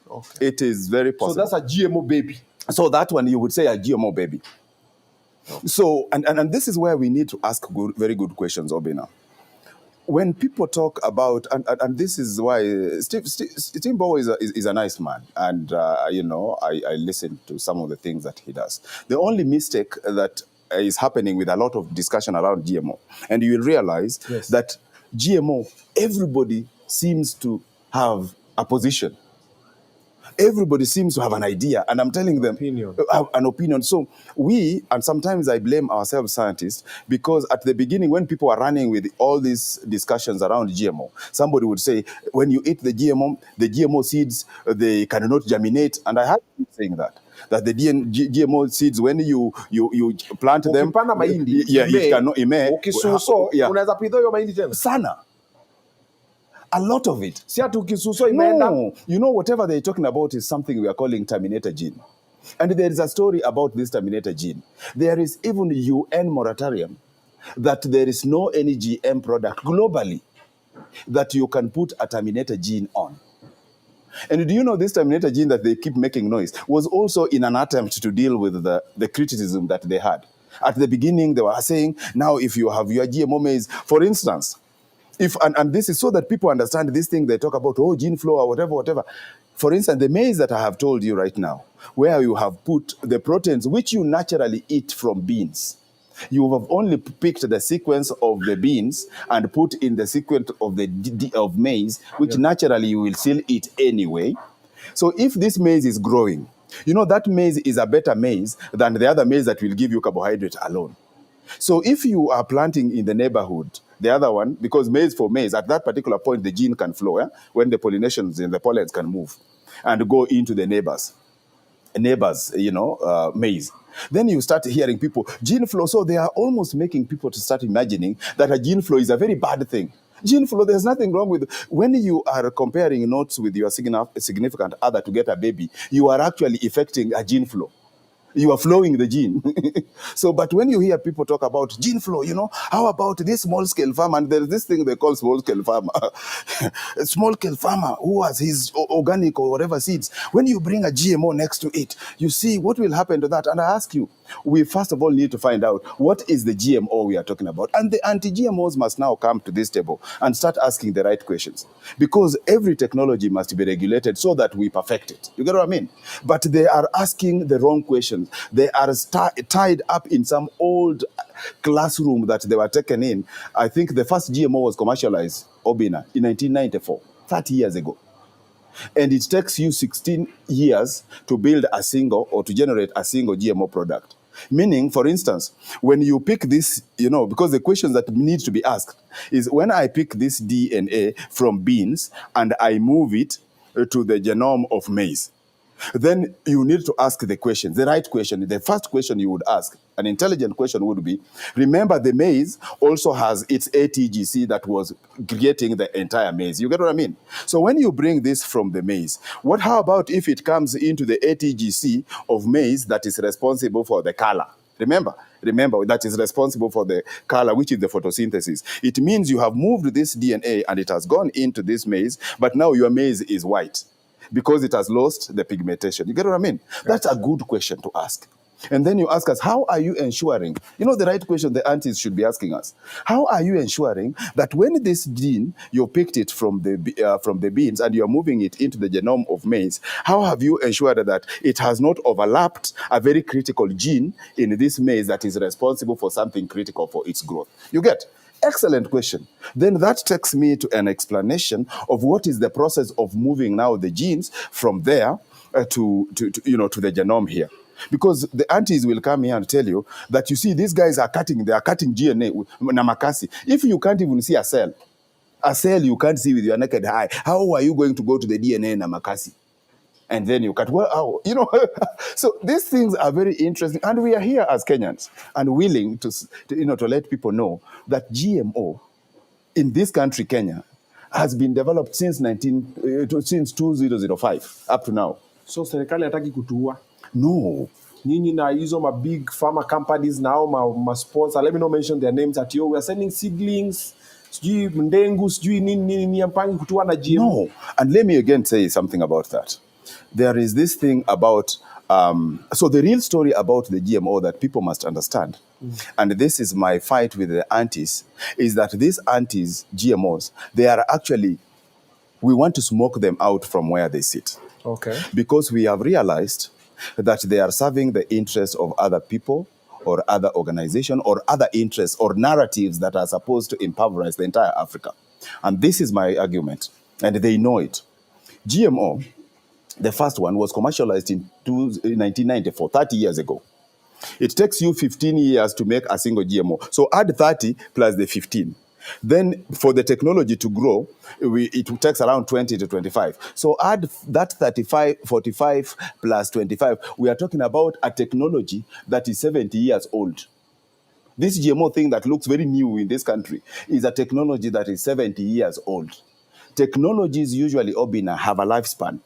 Okay. It is very possible. So that's a GMO baby. So that one you would say a GMO baby. Okay. So and this is where we need to ask very good questions, Obinna. When people talk about, and this is why Steve Bow is a nice man, and I listen to some of the things that he does. The only mistake that is happening with a lot of discussion around GMO, and you will realize that GMO, everybody seems to have a position. Everybody seems to have an idea, and I'm telling them an opinion. So and sometimes I blame ourselves scientists, because at the beginning, when people are running with all these discussions around GMO, somebody would say, when you eat the GMO seeds, they cannot germinate. And I had people saying that the GMO seeds, when you plant them, ukipanda mahindi it cannot ukisuso unaweza pidho hiyo mahindi tena sana. A lot of it. Si ati ukisuso imeenda. No, you know, whatever they're talking about is something we are calling terminator gene. And there is a story about this terminator gene. There is even UN moratorium that there is no any GM product globally that you can put a terminator gene on. And do you know this terminator gene that they keep making noise was also in an attempt to deal with the criticism that they had. At the beginning, they were saying, now if you have your GMO maize, for instance, and this is so that people understand this thing they talk about, gene flow or whatever. For instance, the maize that I have told you right now, where you have put the proteins which you naturally eat from beans, you have only picked the sequence of the beans and put in the sequence of of maize, which naturally you will still eat anyway. So if this maize is growing, you know that maize is a better maize than the other maize that will give you carbohydrate alone. So if you are planting in the neighborhood, the other one, because maize for maize, at that particular point, the gene can flow, when the pollinations and the pollens can move and go into the neighbors, maize. Then you start hearing people, gene flow. So they are almost making people to start imagining that a gene flow is a very bad thing. Gene flow, there's nothing wrong with when you are comparing notes with your significant other to get a baby, you are actually affecting a gene flow. You are flowing the gene. So, but when you hear people talk about gene flow, how about this small-scale farmer? And there's this thing they call small-scale farmer. A small-scale farmer who has his organic or whatever seeds. When you bring a GMO next to it, you see what will happen to that. And I ask you, we first of all need to find out what is the GMO we are talking about. And the anti-GMOs must now come to this table and start asking the right questions. Because every technology must be regulated so that we perfect it. You get what I mean? But they are asking the wrong questions. They are tied up in some old classroom that they were taken in. I think the first GMO was commercialized, Obinna, in 1994, 30 years ago. And it takes you 16 years to build a single or to generate a single GMO product. Meaning, for instance, when you pick this, because the questions that need to be asked is when I pick this DNA from beans and I move it to the genome of maize, then you need to ask the question, the right question. The first question you would ask, an intelligent question would be, remember the maize also has its ATGC that was creating the entire maize. You get what I mean? So when you bring this from the maize, how about if it comes into the ATGC of maize that is responsible for the color? Remember, that is responsible for the color, which is the photosynthesis. It means you have moved this DNA and it has gone into this maize, but now your maize is white, because it has lost the pigmentation. You get what I mean? That's a good question to ask. And then you ask us, how are you ensuring, the right question the aunties should be asking us, how are you ensuring that when this gene, you picked it from the beans and you're moving it into the genome of maize, how have you ensured that it has not overlapped a very critical gene in this maize that is responsible for something critical for its growth? You get? Excellent question. Then that takes me to an explanation of what is the process of moving now the genes from there to the genome here. Because the aunties will come here and tell you that, you see, these guys are cutting DNA with namakasi. If you can't even see a cell you can't see with your naked eye, how are you going to go to the DNA namakasi? And then you cut, so these things are very interesting. And we are here as Kenyans and willing to let people know that GMO in this country, Kenya, has been developed since 2005 up to now. So serikali hataki kutuua? No. Nyinyi na hizo ma big pharma companies now ma sponsor, let me not mention their names, at we are sending seedlings, sijui mndengu, sijui nini ampangi kutuua na GMO. No. And let me again say something about that. There is this thing about, so the real story about the GMO that people must understand, and this is my fight with the aunties, is that these aunties, GMOs, they are actually, we want to smoke them out from where they sit. Okay. Because we have realized that they are serving the interests of other people or other organizations or other interests or narratives that are supposed to impoverish the entire Africa. And this is my argument, and they know it. GMO The first one was commercialized in 1994, 30 years ago. It takes you 15 years to make a single GMO. So add 30 plus the 15. Then for the technology to grow, it takes around 20 to 25. So add that 35, 45 plus 25. We are talking about a technology that is 70 years old. This GMO thing that looks very new in this country is a technology that is 70 years old. Technologies usually, Obinna, have a lifespan.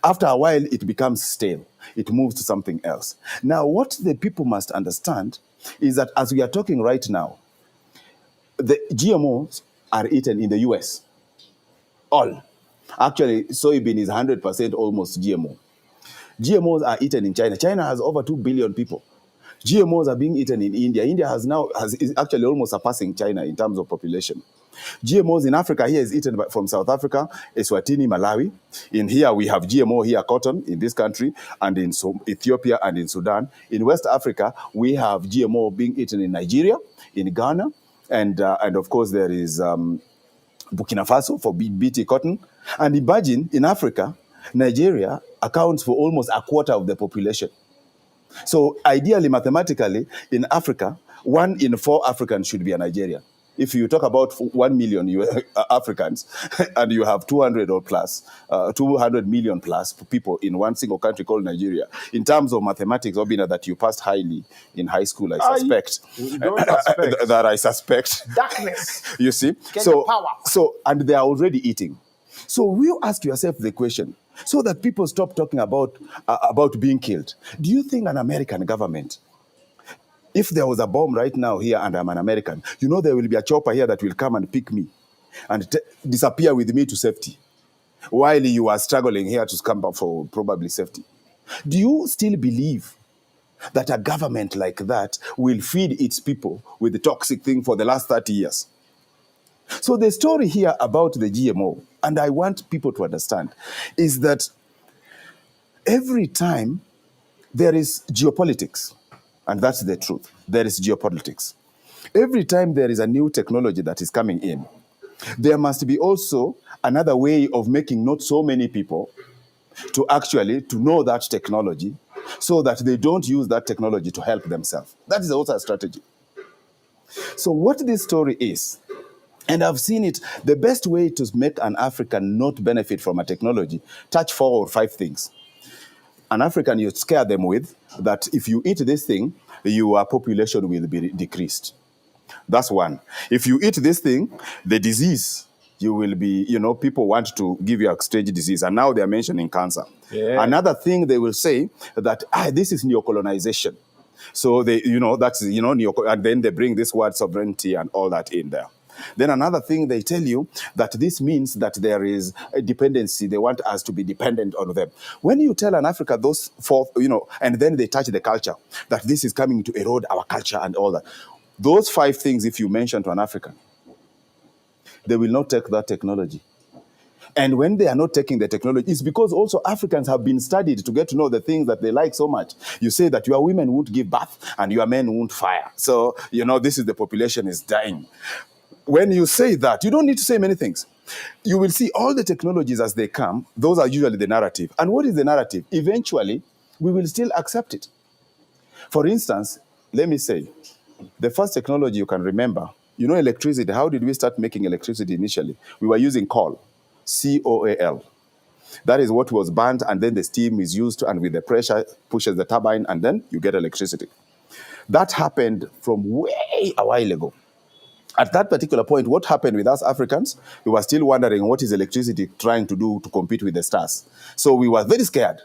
After a while, it becomes stale. It moves to something else. Now, what the people must understand is that as we are talking right now, the GMOs are eaten in the US. All. Actually, soybean is 100% almost GMO. GMOs are eaten in China. China has over 2 billion people. GMOs are being eaten in India. India is actually almost surpassing China in terms of population. GMOs in Africa here is eaten from South Africa, Eswatini, Malawi. In here we have GMO here, cotton in this country, and in Ethiopia and in Sudan. In West Africa, we have GMO being eaten in Nigeria, in Ghana, and of course there is Burkina Faso for BT cotton. And imagine in Africa, Nigeria accounts for almost a quarter of the population. So ideally, mathematically, in Africa, 1 in 4 Africans should be a Nigerian. If you talk about 1 million Africans and you have 200 or plus, 200 million plus people in one single country called Nigeria, in terms of mathematics, Obinna, that you passed highly in high school, I suspect. Don't suspect. That I suspect. Darkness. You see? Get the power. And they are already eating. So you ask yourself the question, so that people stop talking about being killed. Do you think an American government, if there was a bomb right now here and I'm an American, you know there will be a chopper here that will come and pick me and disappear with me to safety while you are struggling here to come back for probably safety? Do you still believe that a government like that will feed its people with the toxic thing for the last 30 years? So the story here about the GMO, and I want people to understand, is that every time there is geopolitics, and that's the truth, there is geopolitics. Every time there is a new technology that is coming in, there must be also another way of making not so many people to know that technology so that they don't use that technology to help themselves. That is also a strategy. So what this story is, and I've seen it, the best way to make an African not benefit from a technology, touch 4 or 5 things. An African, you scare them with that if you eat this thing, your population will be decreased. That's one. If you eat this thing, the disease, you will be, people want to give you a stage disease. And now they're mentioning cancer. Yeah. Another thing they will say that, this is neocolonization. So they, that's, and then they bring this word sovereignty and all that in there. Then another thing they tell you that this means that there is a dependency. They want us to be dependent on them. When you tell an Africa those 4, and then they touch the culture, that this is coming to erode our culture and all that. Those 5 things, if you mention to an African, they will not take that technology. And when they are not taking the technology, it's because also Africans have been studied to get to know the things that they like so much. You say that your women won't give birth and your men won't fire. So, this is the population is dying. When you say that, you don't need to say many things. You will see all the technologies as they come. Those are usually the narrative. And what is the narrative? Eventually, we will still accept it. For instance, let me say, the first technology you can remember, electricity. How did we start making electricity initially? We were using coal, C-O-A-L. That is what was burnt, and then the steam is used, and with the pressure, pushes the turbine, and then you get electricity. That happened from way a while ago. At that particular point, what happened with us Africans? We were still wondering what is electricity trying to do to compete with the stars. So we were very scared.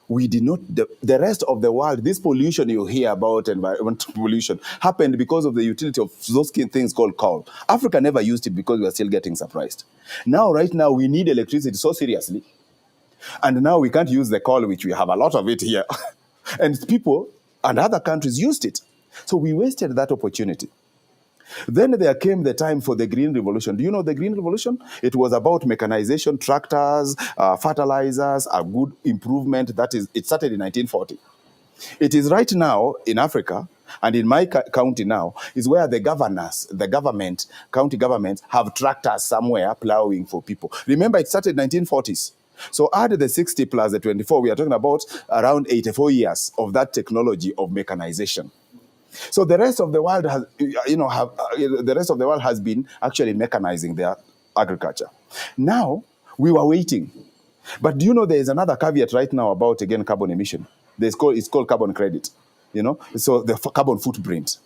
We did not, the rest of the world, this pollution you hear about, environmental pollution, happened because of the utility of those things called coal. Africa never used it because we are still getting surprised. Now, right now, we need electricity so seriously. And now we can't use the coal, which we have a lot of it here. And people and other countries used it. So we wasted that opportunity. Then there came the time for the Green Revolution. Do you know the Green Revolution? It was about mechanization, tractors, fertilizers, a good improvement. It started in 1940. It is right now in Africa, and in my county now, is where the county governments have tractors somewhere plowing for people. Remember, it started in 1940s. So add the 60 plus the 24, we are talking about around 84 years of that technology of mechanization. So the rest of the world has, the rest of the world has been actually mechanizing their agriculture. Now, we were waiting. But do you know there is another caveat right now about, again, carbon emission? It's called carbon credit. So the carbon footprint,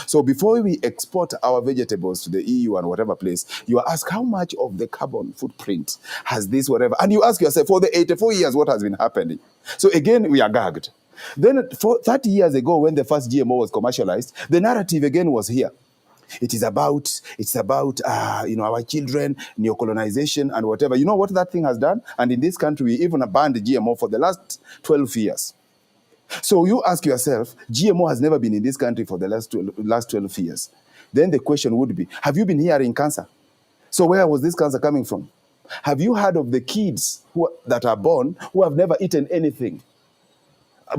So before we export our vegetables to the EU and whatever place, you ask how much of the carbon footprint has this, whatever. And you ask yourself, for the 84 years, what has been happening? So again, we are gagged. Then 30 years ago, when the first GMO was commercialized, the narrative again was here. It's about our children, neocolonization and whatever. You know what that thing has done? And in this country, we even banned GMO for the last 12 years. So you ask yourself, GMO has never been in this country for the last 12 years. Then the question would be, have you been hearing cancer? So where was this cancer coming from? Have you heard of the kids that are born who have never eaten anything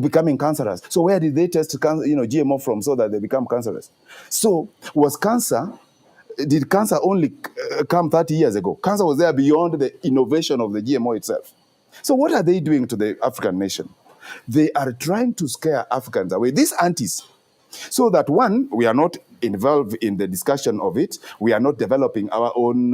becoming cancerous? So where did they test GMO from so that they become cancerous? So did cancer only come 30 years ago? Cancer was there beyond the innovation of the GMO itself. So what are they doing to the African nation? They are trying to scare Africans away, these aunties, so that one, we are not involved in the discussion of it. We are not developing our own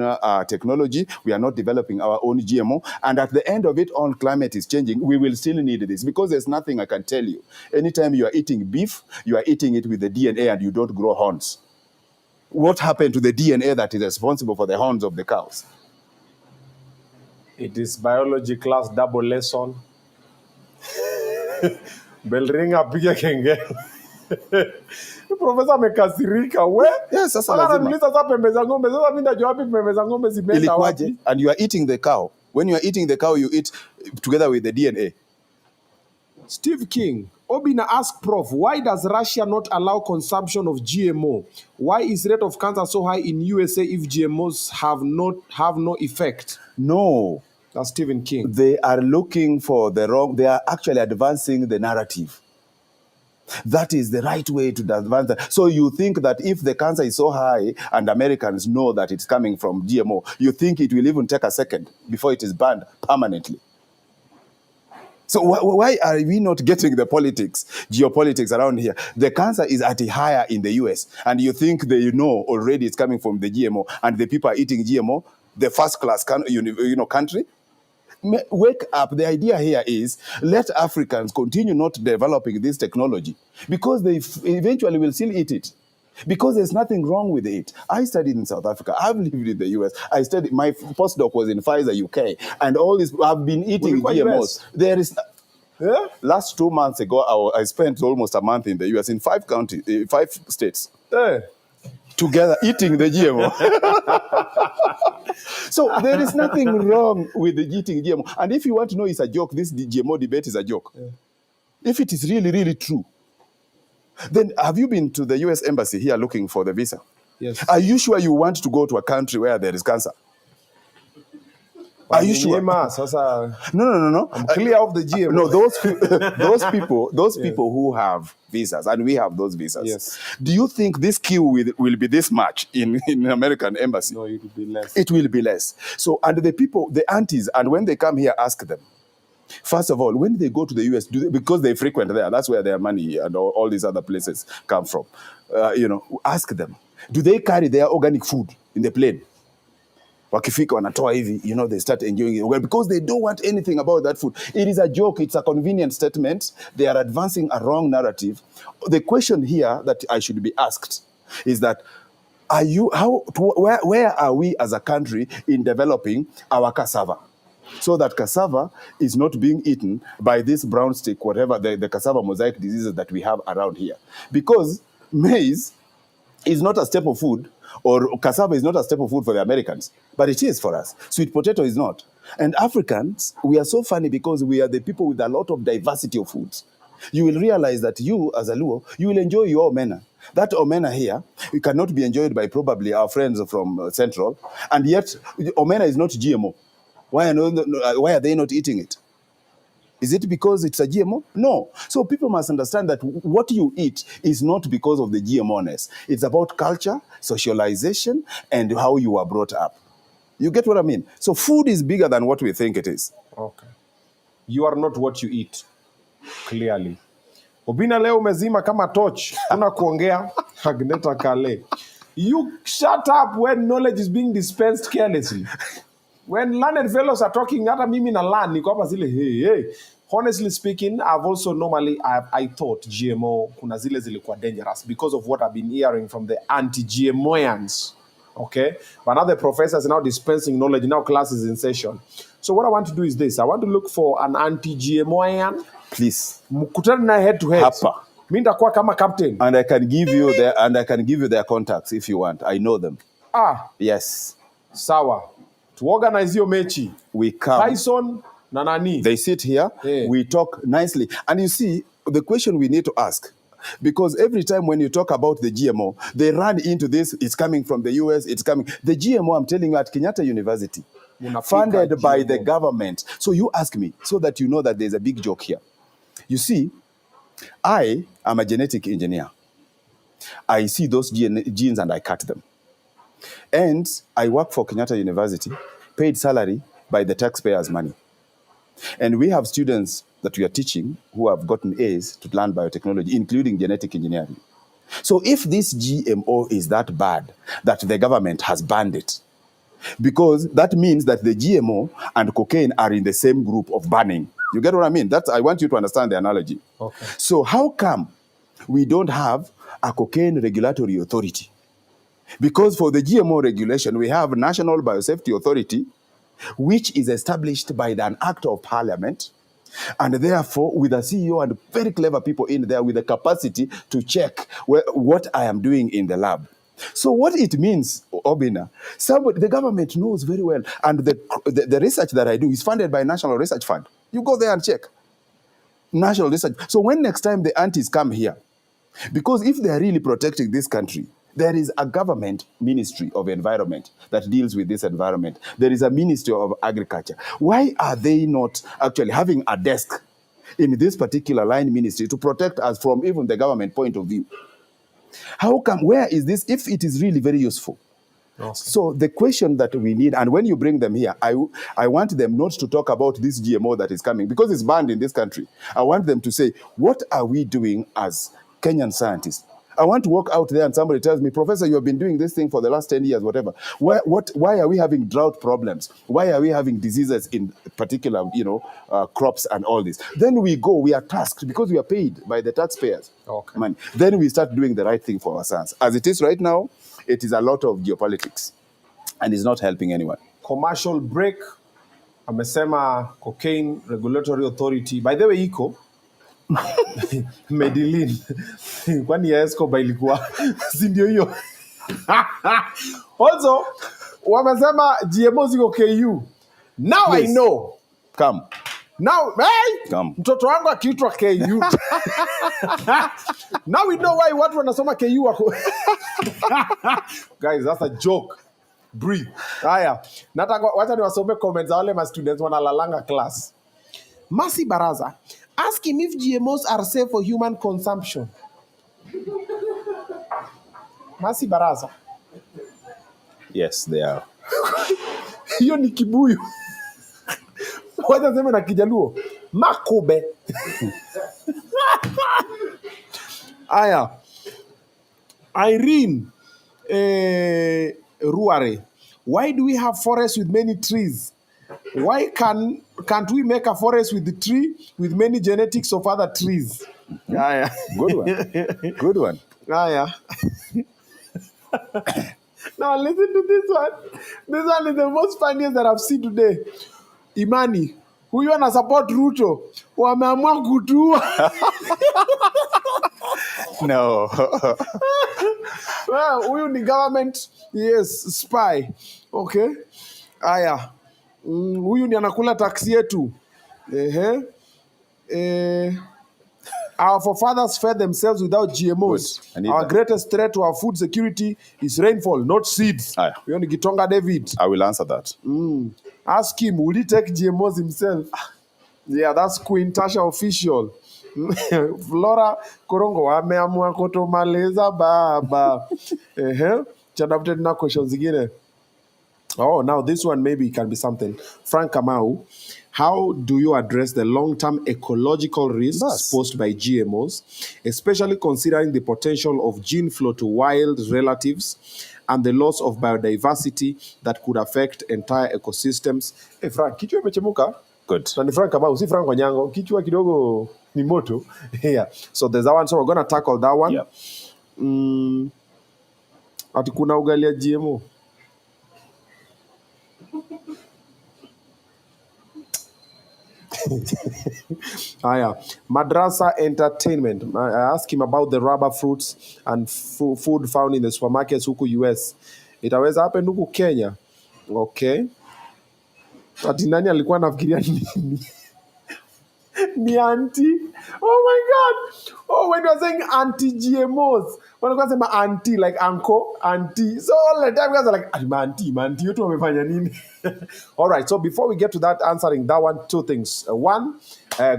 technology. We are not developing our own GMO. And at the end of it, on climate is changing. We will still need this because there's nothing I can tell you. Anytime you are eating beef, you are eating it with the DNA and you don't grow horns. What happened to the DNA that is responsible for the horns of the cows? It is biology class double lesson. Belringa piga kengele. Profesa amekasirika we. Yes, sasa lazima. Sasa pembe za ng'ombe. Sasa mimi najua wapi pembe za ng'ombe zimeenda wapi? And you are eating the cow. When you are eating the cow, you eat together with the DNA. Steve King, Obinna asked Prof, why does Russia not allow consumption of GMO? Why is rate of cancer so high in USA if GMOs have no effect? No. That's Stephen King. They are looking for the wrong, they are actually advancing the narrative. That is the right way to advance that. So you think that if the cancer is so high and Americans know that it's coming from GMO, you think it will even take a second before it is banned permanently. So why are we not getting the geopolitics around here? The cancer is at a higher in the US, and you think they know already it's coming from the GMO, and the people are eating GMO, the first-class country? Wake up. The idea here is let Africans continue not developing this technology because they eventually will still eat it. Because there's nothing wrong with it. I studied in South Africa. I've lived in the US. My postdoc was in Pfizer, UK. And all this, I've been eating GMOs. There is... Yeah? Last 2 months ago, I spent almost a month in the US in 5 states. Together, eating the GMO. So there is nothing wrong with the eating GMO. And if you want to know it's a joke, this GMO debate is a joke. Yeah. If it is really, really true, then have you been to the US embassy here looking for the visa? Yes. Are you sure you want to go to a country where there is cancer? Are you sure? No. I'm clear of the GMO. No, those people who have visas, and we have those visas. Yes. Do you think this queue will be this much in American embassy? No, it will be less. It will be less. So, and the aunties, and when they come here, ask them. First of all, when they go to the US, because they frequent there, that's where their money and all these other places come from. Ask them, do they carry their organic food in the plane? Wakifika wanatoa hivi, they start enjoying it. Well, because they don't want anything about that food. It is a joke. It's a convenient statement. They are advancing a wrong narrative. The question here that I should be asked is that, where are we as a country in developing our cassava? So that cassava is not being eaten by this brown stick, whatever, the cassava mosaic diseases that we have around here. Because maize is not a staple food, or cassava is not a staple food for the Americans, but it is for us. Sweet potato is not. And Africans, we are so funny because we are the people with a lot of diversity of foods. You will realize that you, as a Luo, you will enjoy your omena. That omena here, it cannot be enjoyed by probably our friends from Central, and yet omena is not GMO. Why are they not eating it? Is it because it's a GMO? No. So people must understand that what you eat is not because of the GMO-ness. It's about culture, socialization, and how you are brought up. You get what I mean? So food is bigger than what we think it is. Okay. You are not what you eat. Clearly. Obinna leo umezima kama torch. Una kuongea. Agneta Kale. You shut up when knowledge is being dispensed carelessly. When learned fellows are talking, hata mimi na learn, niko hapa zile, hey. Honestly speaking, I've also I thought GMO, kuna zile zilikuwa dangerous because of what I've been hearing from the anti-GMOians. Okay? But now the professors are now dispensing knowledge, now class is in session. So what I want to do is this. I want to look for an anti-GMOian. Please. Mkutane na head to head. Hapa. Mimi nitakuwa kama captain. And I can give you their contacts if you want. I know them. Yes. Sawa. To organize your mechi. We come. Tyson na nani. They sit here. Yeah. We talk nicely. And you see, the question we need to ask, because every time when you talk about the GMO, they run into this, it's coming from the US, it's coming. The GMO, I'm telling you, at Kenyatta University, funded by the government. So you ask me, so that you know that there's a big joke here. You see, I am a genetic engineer. I see those genes and I cut them. And I work for Kenyatta University, paid salary by the taxpayers' money. And we have students that we are teaching who have gotten A's to learn biotechnology, including genetic engineering. So if this GMO is that bad, that the government has banned it, because that means that the GMO and cocaine are in the same group of banning. You get what I mean? I want you to understand the analogy. Okay. So how come we don't have a cocaine regulatory authority? Because for the GMO regulation, we have National Biosafety Authority, which is established by an act of parliament, and therefore with a CEO and very clever people in there with the capacity to check what I am doing in the lab. So what it means, Obinna, the government knows very well, and the research that I do is funded by National Research Fund. You go there and check. National Research. So when next time the aunties come here, because if they are really protecting this country, there is a government ministry of environment that deals with this environment. There is a ministry of agriculture. Why are they not actually having a desk in this particular line ministry to protect us from even the government point of view? How come, where is this, if it is really very useful? Okay. So the question that we need, and when you bring them here, I want them not to talk about this GMO that is coming, because it's banned in this country. I want them to say, what are we doing as Kenyan scientists? I want to walk out there and somebody tells me, Professor, you have been doing this thing for the last 10 years, whatever. Why are we having drought problems? Why are we having diseases in particular, crops and all this? Then we are tasked, because we are paid by the taxpayers. Okay. Money. Then we start doing the right thing for our sons. As it is right now, it is a lot of geopolitics, and it's not helping anyone. Commercial break. Amesema Cocaine Regulatory Authority. By the way, iko Medellin. Kwani ya Escobar ilikuwa si ndio hiyo. Also, wamesema GMO ziko KU. Now please. I know. Come. Now, hey! Come. Mtoto wangu akiitwa KU. Now we know why watu wanasoma KU wako. Guys, that's a joke. Breathe. Haya. Nataka wacha niwasome comments za wale ma students wanalalanga class. Masi Baraza, ask him if GMOs are safe for human consumption. Masi Baraza. Yes, they are. Hiyo ni kibuyu. Wacha sema na Kijaluo. Makobe. Aya. Irene Ruare. Why do we have forests with many trees? Why can't we make a forest with the tree with many genetics of other trees? Aya. Good one. Good one. Aya. Now listen to this one. This one is the most funniest that I've seen today. Imani, huyu ana support Ruto. Wameamua kutua. No. Well, huyu ni government, yes, spy. Okay. Aya. Huyu ni anakula taksi yetu. Our forefathers fed themselves without GMOs. Our greatest threat to our food security is rainfall, not seeds. Huyo ni Gitonga David. I will answer that. Ask him, will he take GMOs himself? Yeah, that's Queen Tasha official. Flora Korongo wameamua kutomaleza baba. Chanapte na questions zingine. Oh, now this one maybe can be something. Frank Kamau, how do you address the long-term ecological risks Yes. posed by GMOs, especially considering the potential of gene flow to wild relatives and the loss of biodiversity that could affect entire ecosystems? Hey, Frank, kichwa imechemuka? Good. Na ni Frank Kamau, si Frank Wanyango. Kichwa kidogo ni moto. Yeah. So there's that one. So we're going to tackle that one. Yeah. Ati kuna ugali ya GMO. Aya, Madrasa Entertainment. I asked him about the rubber fruits and food found in the supermarkets huku US. Itaweza happen huku Kenya. Okay. Ati nani alikuwa anafikiria nini? Ni anti. Oh my God. Oh, when you are saying anti-GMOs, when you say anti, like uncle, anti. So all the time, guys are like, auntie, you two wamefanya nini? All right, so before we get to that, answering that one, two things. One,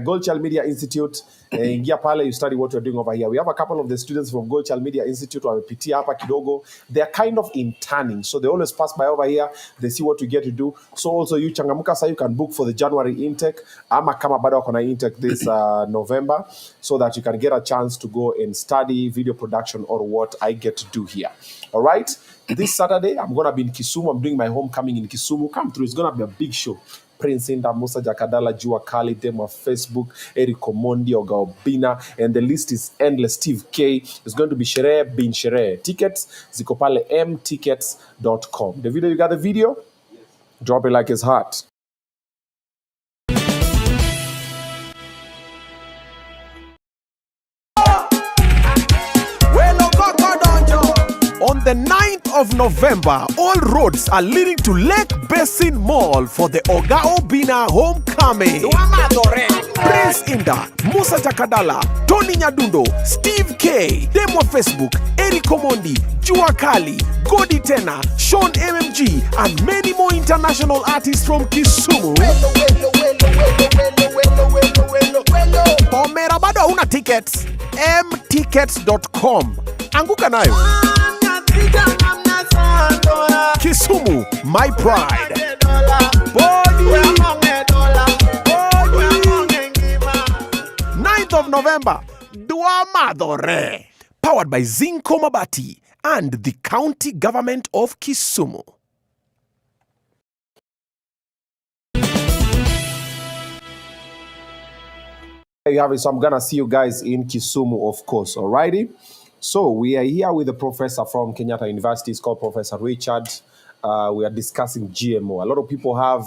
Gold Child Media Institute. Ingia pale, you study what we're doing over here. We have a couple of the students from Gold Child Media Institute wamepitia hapa kidogo. They're kind of interning, so they always pass by over here. They see what we get to do. So also you changamuka, so you can book for the January intake. Ama kama bado wako na intake this November, so that you can get a chance to go and study video production or what I get to do here. All right. This Saturday, I'm going to be in Kisumu. I'm doing my homecoming in Kisumu. Come through. It's going to be a big show. Prince Inda, Musa Jakadala, Jua Kali, Demo Facebook, Eric Omondi, Oga Obinna, and the list is endless. Steve K. It's going to be Shere bin Shere. Tickets, ziko pale mtickets.com. The video, you got the video? Yes. Drop it like it's hot. On the 9th of November, all roads are leading to Lake Basin Mall for the Oga Obinna homecoming. Prince Inda, Musa Jakadala, Tony Nyadundo, Steve K, Demo Facebook, Eric Omondi, Jua Kali, Godi Tena, Sean MMG, and many more international artists from Kisumu. Omera bado una tickets, mtickets.com. Anguka nayo. Kisumu, my pride. Body. 9th of November, Dua Madore. Powered by Zinco Mabati and the county government of Kisumu. There you have it. So I'm going to see you guys in Kisumu, of course. Alrighty. So we are here with a professor from Kenyatta University. It's called Professor Richard. We are discussing GMO. A lot of people have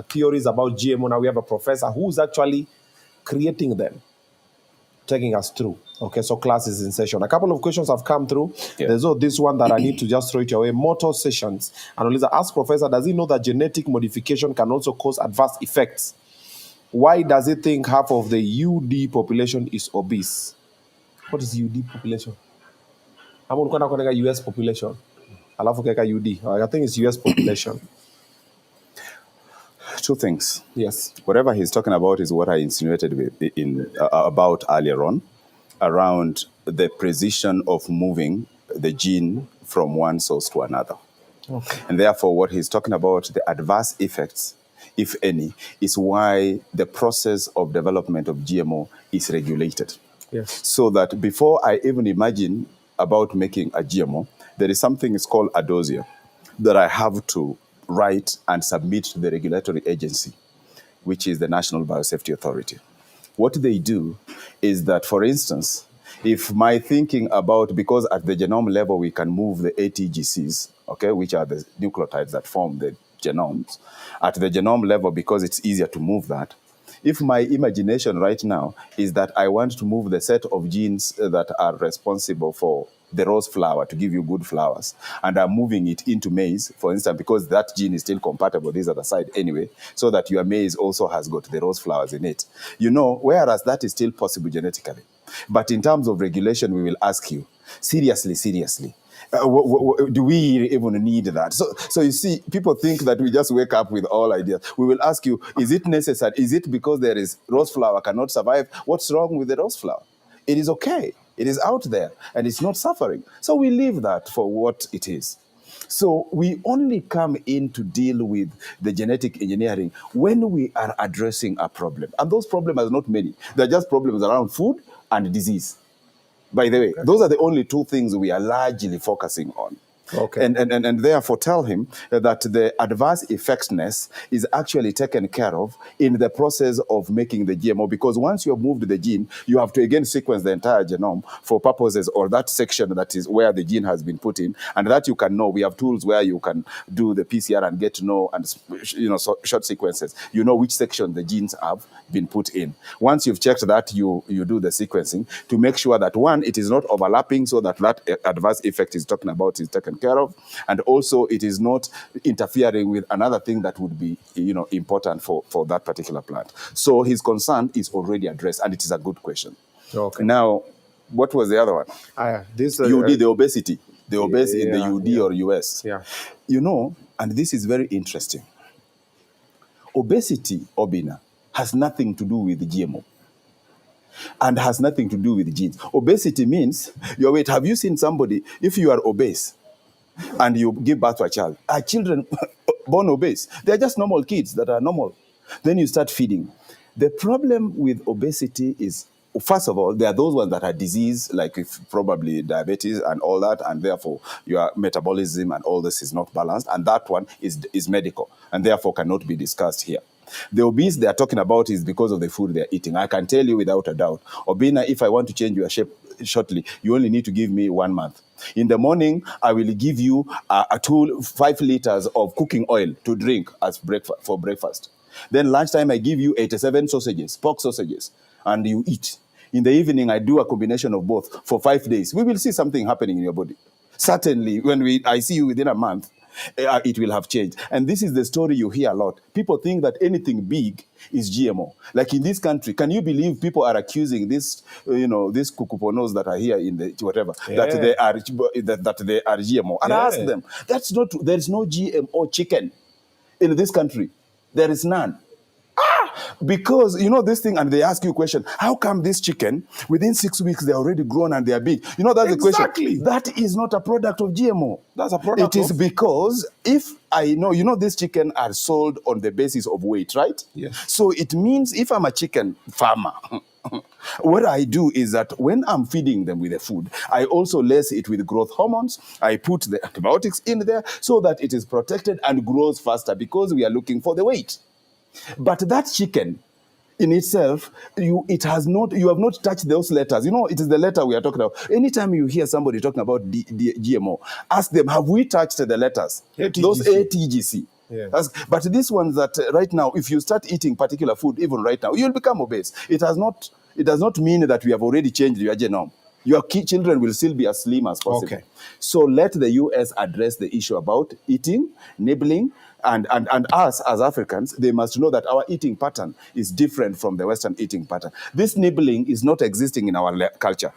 theories about GMO. Now we have a professor who's actually creating them, taking us through. Okay, so class is in session. A couple of questions have come through. Yeah. There's this one that I need to just throw it away. Motor sessions. And Eliza asked Professor, does he know that genetic modification can also cause adverse effects? Why does he think half of the UD population is obese? What is UD population? I'm going to connect US population. Alafu keka UD. I think it's US population. Two things. Yes. Whatever he's talking about is what I insinuated about earlier on, around the precision of moving the gene from one source to another. Okay. And therefore, what he's talking about, the adverse effects, if any, is why the process of development of GMO is regulated. Yes. So that before I even imagine about making a GMO, there is something is called a dossier that I have to write and submit to the regulatory agency, which is the National Biosafety Authority. What they do is that, for instance, if my thinking about, because at the genome level we can move the ATGCs, okay, which are the nucleotides that form the genomes, at the genome level, because it's easier to move that, if my imagination right now is that I want to move the set of genes that are responsible for the rose flower to give you good flowers, and I'm moving it into maize, for instance, because that gene is still compatible, these are the side anyway, so that your maize also has got the rose flowers in it. You know, whereas that is still possible genetically. But in terms of regulation, we will ask you, seriously, do we even need that? So you see, people think that we just wake up with all ideas. We will ask you, is it necessary? Is it because there is rose flower cannot survive? What's wrong with the rose flower? It is okay. It is out there and it's not suffering. So we leave that for what it is. So we only come in to deal with the genetic engineering when we are addressing a problem. And those problems are not many. They're just problems around food and disease. By the way, those are the only two things we are largely focusing on. Okay. And therefore tell him that the adverse effectiveness is actually taken care of in the process of making the GMO, because once you have moved the gene, you have to again sequence the entire genome for purposes, or that section that is where the gene has been put in, and that you can know. We have tools where you can do the PCR and get to know, and short sequences. You know which section the genes have been put in. Once you've checked that, you do the sequencing to make sure that, one, it is not overlapping, so that adverse effect is talking about is taken care of, and also it is not interfering with another thing that would be important for that particular plant. So his concern is already addressed, and it is a good question. Okay. Now, what was the other one? This UD, the obesity, the obese in the yeah, UD yeah. or US. Yeah. And this is very interesting. Obesity, Obinna, has nothing to do with GMO and has nothing to do with genes. Obesity means your weight. Have you seen somebody, if you are obese and you give birth to a child, are children born obese? They're just normal kids that are normal. Then you start feeding. The problem with obesity is, first of all, there are those ones that are disease, like if probably diabetes and all that, and therefore your metabolism and all this is not balanced, and that one is medical, and therefore cannot be discussed here. The obese they are talking about is because of the food they're eating. I can tell you without a doubt, Obinna, if I want to change your shape shortly, you only need to give me 1 month. In the morning, I will give you 5 liters of cooking oil to drink as for breakfast. Then lunchtime, I give you 87 sausages, pork sausages, and you eat. In the evening, I do a combination of both for 5 days. We will see something happening in your body. Certainly, when I see you within a month, it will have changed. And this is the story you hear a lot. People think that anything big is GMO. Like in this country, can you believe people are accusing these kukuponos that are here in the whatever, that they are GMO? And I ask them, there is no GMO chicken in this country. There is none. Because this thing, and they ask you a question, how come this chicken, within 6 weeks, they're already grown and they are big? That's the question. That is not a product of GMO. That's a product It is because if I know, these chicken are sold on the basis of weight, right? Yes. So it means if I'm a chicken farmer, what I do is that when I'm feeding them with the food, I also lace it with growth hormones. I put the antibiotics in there so that it is protected and grows faster, because we are looking for the weight. But that chicken in itself, you have not touched those letters. It is the letter we are talking about. Anytime you hear somebody talking about GMO, ask them, have we touched the letters? ATGC. Those ATGC. Yeah. But this one that right now, if you start eating particular food, even right now, you'll become obese. It does not mean that we have already changed your genome. Your children will still be as slim as possible. Okay. So let the US address the issue about eating, nibbling, and us as Africans, they must know that our eating pattern is different from the Western eating pattern. This nibbling is not existing in our culture.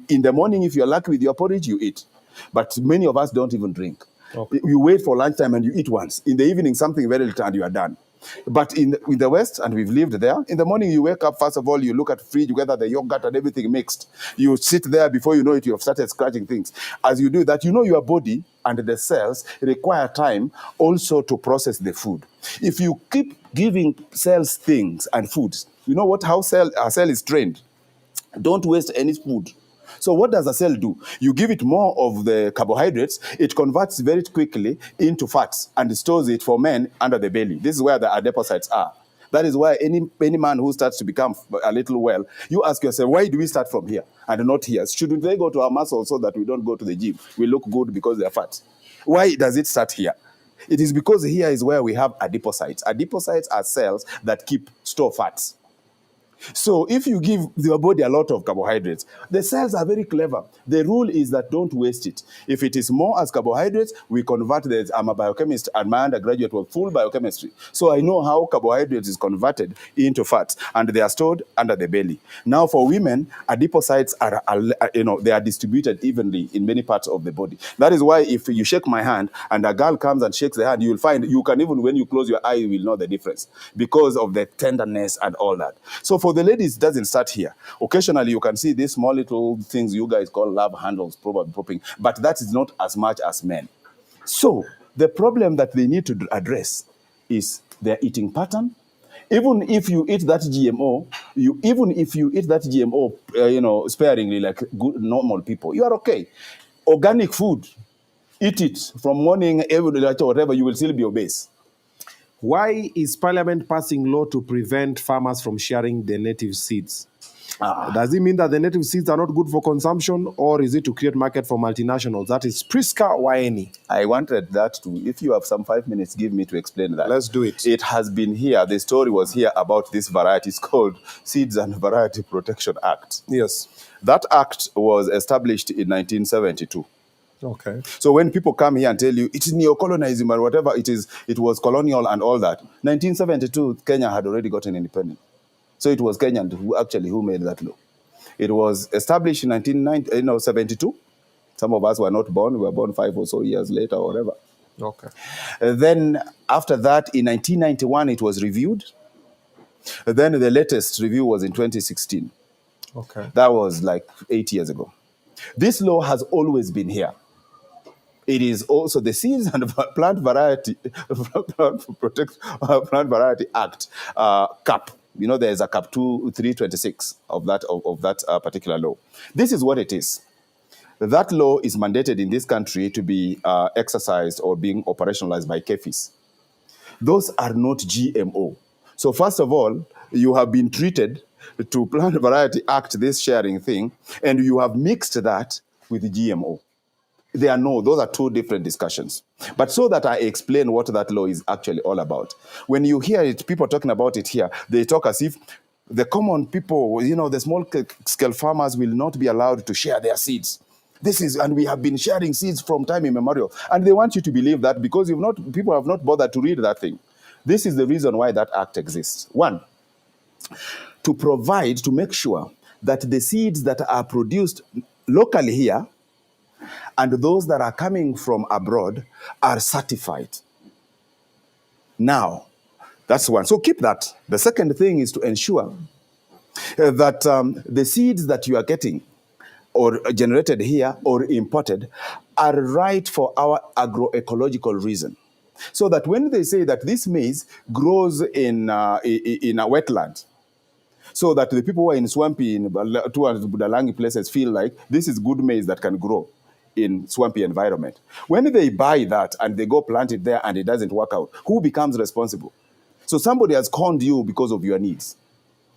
In the morning, if you're lucky with your porridge, you eat. But many of us don't even drink. Okay. You wait for lunchtime and you eat once. In the evening, something very little and you are done. But in the West, and we've lived there, in the morning you wake up, first of all, you look at the fridge, whether the yogurt and everything mixed. You sit there, before you know it, you have started scratching things. As you do that, your body and the cells require time also to process the food. If you keep giving cells things and foods, how a cell is trained. Don't waste any food. So what does a cell do? You give it more of the carbohydrates, it converts very quickly into fats and stores it for men under the belly. This is where the adipocytes are. That is why any man who starts to become a little well, you ask yourself, why do we start from here and not here? Shouldn't they go to our muscles so that we don't go to the gym? We look good because they're fat. Why does it start here? It is because here is where we have adipocytes. Adipocytes are cells that store fats. So if you give your body a lot of carbohydrates, the cells are very clever. The rule is that don't waste it. If it is more as carbohydrates, we convert it. I'm a biochemist, and my undergraduate was full biochemistry. So I know how carbohydrates is converted into fats, and they are stored under the belly. Now for women, adipocytes they are distributed evenly in many parts of the body. That is why if you shake my hand and a girl comes and shakes the hand, you will find, you can even, when you close your eye, you will know the difference because of the tenderness and all that. So for the ladies, it doesn't start here. Occasionally, you can see these small little things you guys call love handles probably popping, but that is not as much as men. So the problem that they need to address is their eating pattern. Even if you eat that GMO, sparingly like good normal people, you are okay. Organic food, eat it from morning, every day, whatever, you will still be obese. Why is Parliament passing law to prevent farmers from sharing their native seeds? Does it mean that the native seeds are not good for consumption, or is it to create market for multinationals? That is Priska Waeni. I wanted that to, if you have some 5 minutes, give me to explain that. Let's do it. It has been here, the story was here about this variety. It's called Seeds and Variety Protection Act. Yes. That act was established in 1972. Okay. So when people come here and tell you it's neo-colonialism or whatever it is, it was colonial and all that, 1972, Kenya had already gotten independent. So it was Kenyans who made that law. It was established in 1972. Some of us were not born. We were born 5 or so years later or whatever. Okay. Then after that, in 1991, it was reviewed. Then the latest review was in 2016. Okay. That was like 8 years ago. This law has always been here. It is also the Seeds and Plant Variety Plant Variety Act CAP. You know, there's a CAP 326 of that particular law. This is what it is. That law is mandated in this country to be exercised or being operationalized by KEFIs. Those are not GMO. So first of all, you have been treated to Plant Variety Act, this sharing thing, and you have mixed that with GMO. Those are two different discussions. But so that I explain what that law is actually all about. When you hear it, people talking about it here, they talk as if the common people, the small scale farmers will not be allowed to share their seeds. And we have been sharing seeds from time immemorial. And they want you to believe that because people have not bothered to read that thing. This is the reason why that act exists. One, to make sure that the seeds that are produced locally here and those that are coming from abroad are certified. Now, that's one. So keep that. The second thing is to ensure that the seeds that you are getting or generated here or imported are right for our agroecological reason. So that when they say that this maize grows in a wetland, so that the people who are in swampy, in Budalangi places feel like this is good maize that can grow in swampy environment. When they buy that and they go plant it there and it doesn't work out, who becomes responsible? So somebody has conned you because of your needs.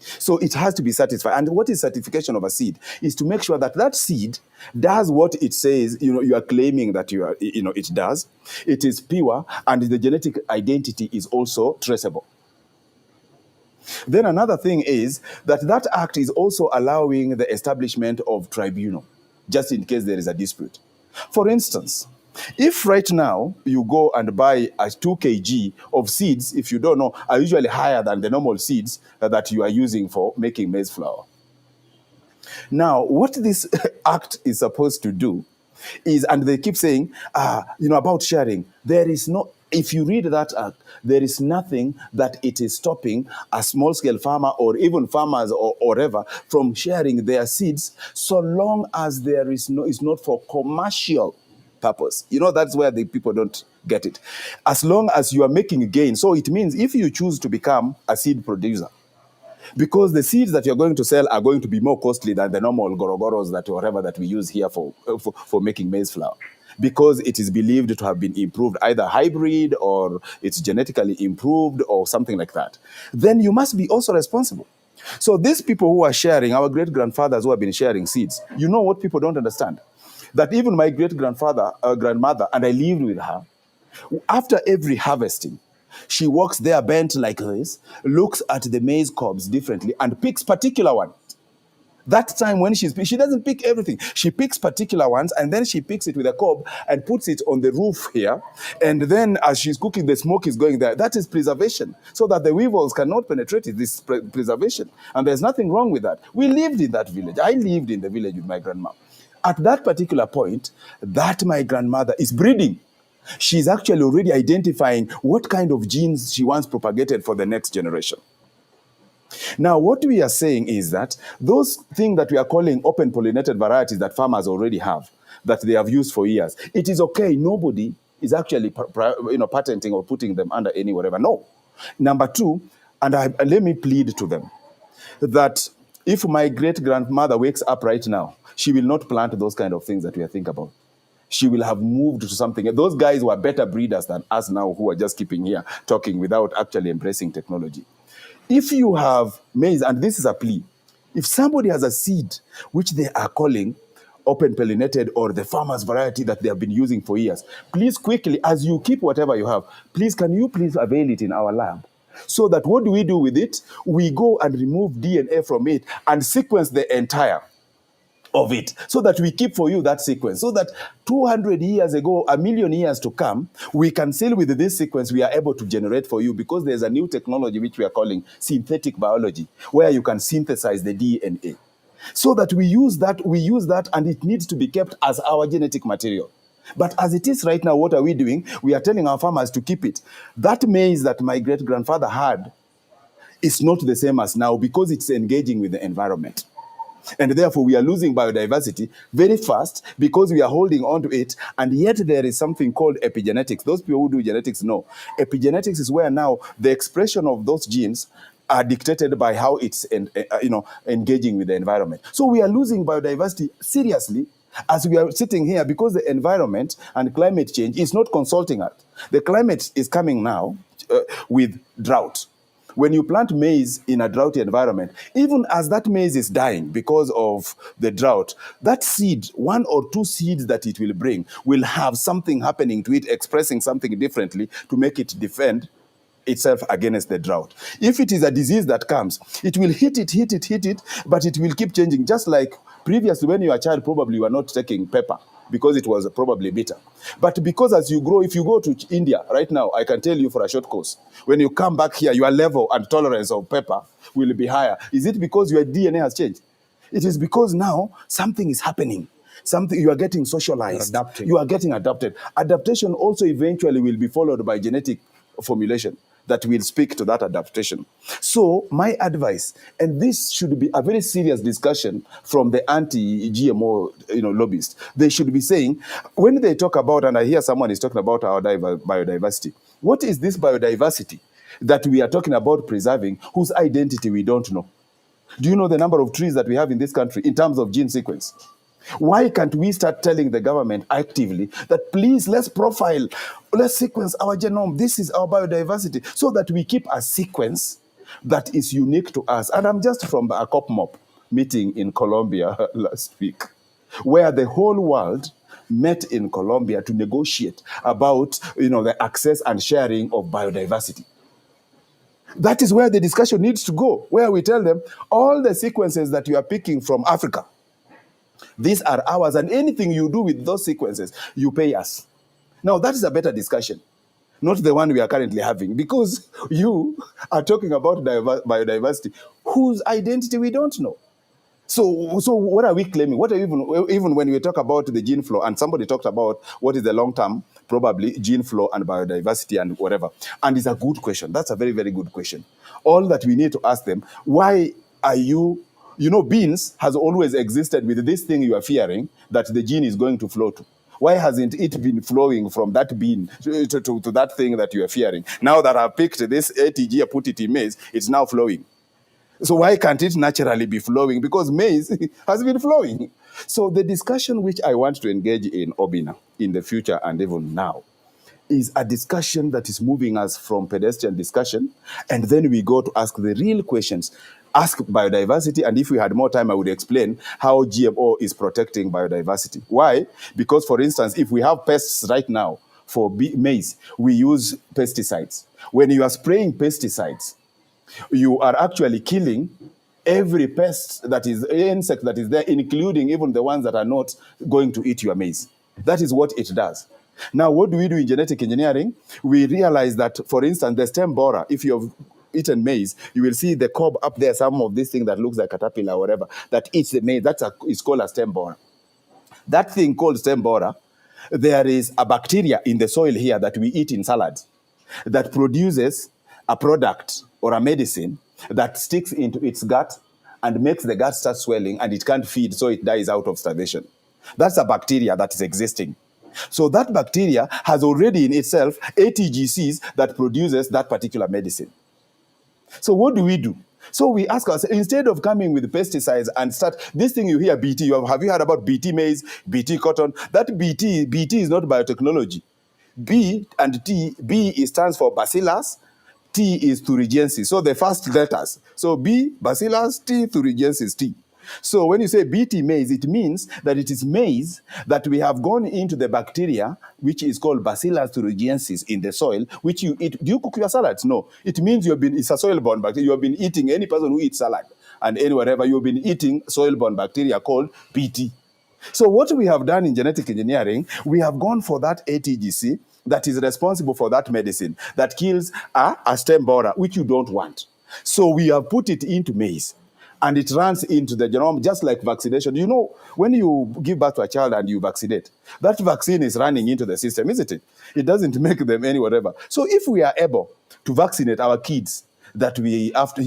So it has to be satisfied. And what is certification of a seed? Is to make sure that that seed does what it says, you are claiming that it does. It is pure and the genetic identity is also traceable. Then another thing is that act is also allowing the establishment of tribunal, just in case there is a dispute. For instance, if right now you go and buy a 2 kg of seeds, if you don't know, are usually higher than the normal seeds that you are using for making maize flour. Now, what this act is supposed to do is, and they keep saying, about sharing, if you read that act, there is nothing that it is stopping a small-scale farmer or even farmers or whatever from sharing their seeds, so long as it's not for commercial purpose. That's where the people don't get it. As long as you are making a gain. So it means if you choose to become a seed producer, because the seeds that you're going to sell are going to be more costly than the normal gorogoros that we use here for making maize flour, because it is believed to have been improved, either hybrid or it's genetically improved or something like that, then you must be also responsible. So these people who are sharing, our great-grandfathers who have been sharing seeds, what people don't understand? That even my great-grandmother, and I lived with her, after every harvesting, she walks there bent like this, looks at the maize cobs differently, and picks particular ones. That time when she doesn't pick everything. She picks particular ones, and then she picks it with a cob and puts it on the roof here. And then as she's cooking, the smoke is going there. That is preservation, so that the weevils cannot penetrate it, this preservation. And there's nothing wrong with that. We lived in that village. I lived in the village with my grandma. At that particular point, that my grandmother is breeding. She's actually already identifying what kind of genes she wants propagated for the next generation. Now, what we are saying is that those things that we are calling open pollinated varieties that farmers already have, that they have used for years, it is okay. Nobody is actually patenting or putting them under any whatever. No. Number two, let me plead to them that if my great-grandmother wakes up right now, she will not plant those kind of things that we are thinking about. She will have moved to something. Those guys were better breeders than us now, who are just keeping here talking without actually embracing technology. If you have maize, and this is a plea, if somebody has a seed which they are calling open pollinated or the farmer's variety that they have been using for years, please quickly, as you keep whatever you have, can you please avail it in our lab? So that what do we do with it? We go and remove DNA from it and sequence the entire of it, so that we keep for you that sequence, so that 200 years ago, a million years to come, we can still with this sequence, we are able to generate for you, because there's a new technology which we are calling synthetic biology, where you can synthesize the DNA. So that we use that, and it needs to be kept as our genetic material. But as it is right now, what are we doing? We are telling our farmers to keep it. That maize that my great-grandfather had is not the same as now, because it's engaging with the environment. And therefore, we are losing biodiversity very fast because we are holding on to it. And yet there is something called epigenetics. Those people who do genetics know. Epigenetics is where now the expression of those genes are dictated by how it's engaging with the environment. So we are losing biodiversity seriously as we are sitting here, because the environment and climate change is not consulting us. The climate is coming now with drought. When you plant maize in a droughty environment, even as that maize is dying because of the drought, that seed, one or two seeds that it will bring, will have something happening to it, expressing something differently to make it defend itself against the drought. If it is a disease that comes, it will hit it, but it will keep changing. Just like previously, when you were a child, probably you were not taking pepper because it was probably bitter. But because as you grow, if you go to India right now, I can tell you for a short course, when you come back here, your level and tolerance of pepper will be higher. Is it because your DNA has changed? It is because now something is happening. Something, you are getting socialized. You are getting adapted. Adaptation also eventually will be followed by genetic formulation that will speak to that adaptation. So my advice, and this should be a very serious discussion from the anti-GMO lobbyists, they should be saying, when they talk about, and I hear someone is talking about our biodiversity, what is this biodiversity that we are talking about preserving, whose identity we don't know? Do you know the number of trees that we have in this country in terms of gene sequence? Why can't we start telling the government actively that please, let's profile, let's sequence our genome, this is our biodiversity, so that we keep a sequence that is unique to us? And I'm just from a COPMOP meeting in Colombia last week, where the whole world met in Colombia to negotiate about the access and sharing of biodiversity. That is where the discussion needs to go, where we tell them all the sequences that you are picking from Africa, these are ours, and anything you do with those sequences, you pay us. Now, that is a better discussion, not the one we are currently having, because you are talking about biodiversity, whose identity we don't know. So what are we claiming? What are even when we talk about the gene flow, and somebody talked about what is the long-term, probably gene flow and biodiversity and whatever, and it's a good question. That's a very, very good question. All that we need to ask them, why are you, beans has always existed with this thing you are fearing that the gene is going to flow to. Why hasn't it been flowing from that bean to that thing that you are fearing? Now that I've picked this ATG, I put it in maize, it's now flowing. So why can't it naturally be flowing? Because maize has been flowing. So the discussion which I want to engage in, Obinna, in the future and even now, is a discussion that is moving us from pedestrian discussion, and then we go to ask the real questions. Ask biodiversity, and if we had more time, I would explain how GMO is protecting biodiversity. Why? Because, for instance, if we have pests right now for maize, we use pesticides. When you are spraying pesticides, you are actually killing every pest that is, insect that is there, including even the ones that are not going to eat your maize. That is what it does. Now, what do we do in genetic engineering? We realize that, for instance, the stem borer, if you have eaten maize, you will see the cob up there, some of this thing that looks like a caterpillar or whatever, that eats the maize. It's called a stem borer. That thing called stem borer, there is a bacteria in the soil here that we eat in salads that produces a product or a medicine that sticks into its gut and makes the gut start swelling, and it can't feed, so it dies out of starvation. That's a bacteria that is existing. So that bacteria has already in itself ATGCs that produces that particular medicine. So what do we do? So we ask ourselves, instead of coming with pesticides and start, this thing you hear BT, have you heard about BT maize, BT cotton? That BT is not biotechnology. B and T, stands for bacillus, T is thuringiensis. So the first letters. So B, bacillus, T, thuringiensis, T. So when you say BT maize, it means that it is maize that we have gone into the bacteria, which is called Bacillus thuringiensis in the soil, which you eat. Do you cook your salads? No. It means it's a soil-borne bacteria. You have been eating, any person who eats salad and wherever you've been eating soil-borne bacteria called BT. So what we have done in genetic engineering, we have gone for that ATGC that is responsible for that medicine that kills a stem borer, which you don't want. So we have put it into maize. And it runs into the genome, just like vaccination. You know, when you give birth to a child and you vaccinate, that vaccine is running into the system, isn't it? It doesn't make them any whatever. So if we are able to vaccinate our kids, that we, after,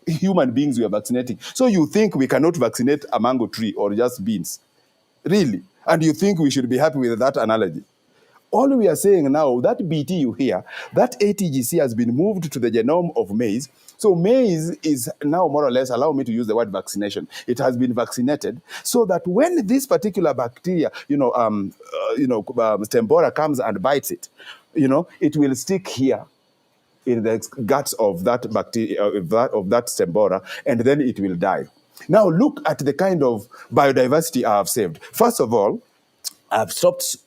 human beings we are vaccinating. So you think we cannot vaccinate a mango tree or just beans? Really? And you think we should be happy with that analogy? All we are saying now, that BT you hear, that ATGC has been moved to the genome of maize. So maize is now more or less, allow me to use the word vaccination. It has been vaccinated so that when this particular bacteria, stem borer comes and bites it, it will stick here in the guts of that bacteria, of that stem borer, and then it will die. Now look at the kind of biodiversity I have saved. First of all, I've stopped,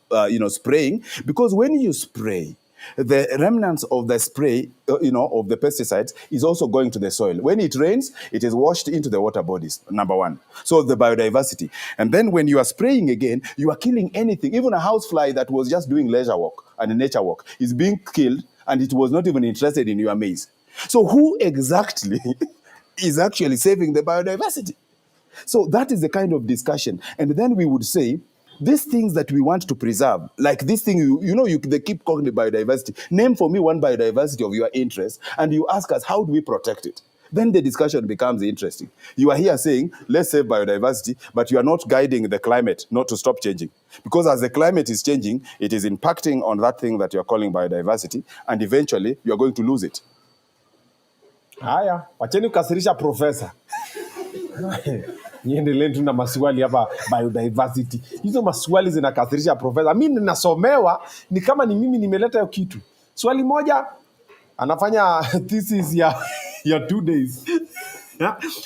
spraying, because when you spray, the remnants of the spray, of the pesticides is also going to the soil. When it rains, it is washed into the water bodies, number one. So the biodiversity. And then when you are spraying again, you are killing anything. Even a housefly that was just doing leisure walk and nature walk is being killed, and it was not even interested in your maize. So who exactly is actually saving the biodiversity? So that is the kind of discussion. And then we would say, these things that we want to preserve, like this thing, they keep calling it biodiversity. Name for me one biodiversity of your interest, and you ask us, how do we protect it? Then the discussion becomes interesting. You are here saying, let's save biodiversity, but you are not guiding the climate not to stop changing. Because as the climate is changing, it is impacting on that thing that you are calling biodiversity, and eventually you are going to lose it. Haya, wacheni kukasirisha profesa. Niendelee tu na maswali hapa biodiversity. Hizo maswali zinakasirisha profesa. Mimi ninasomewa ni kama ni mimi nimeleta hiyo kitu. Swali moja anafanya thesis ya 2 days.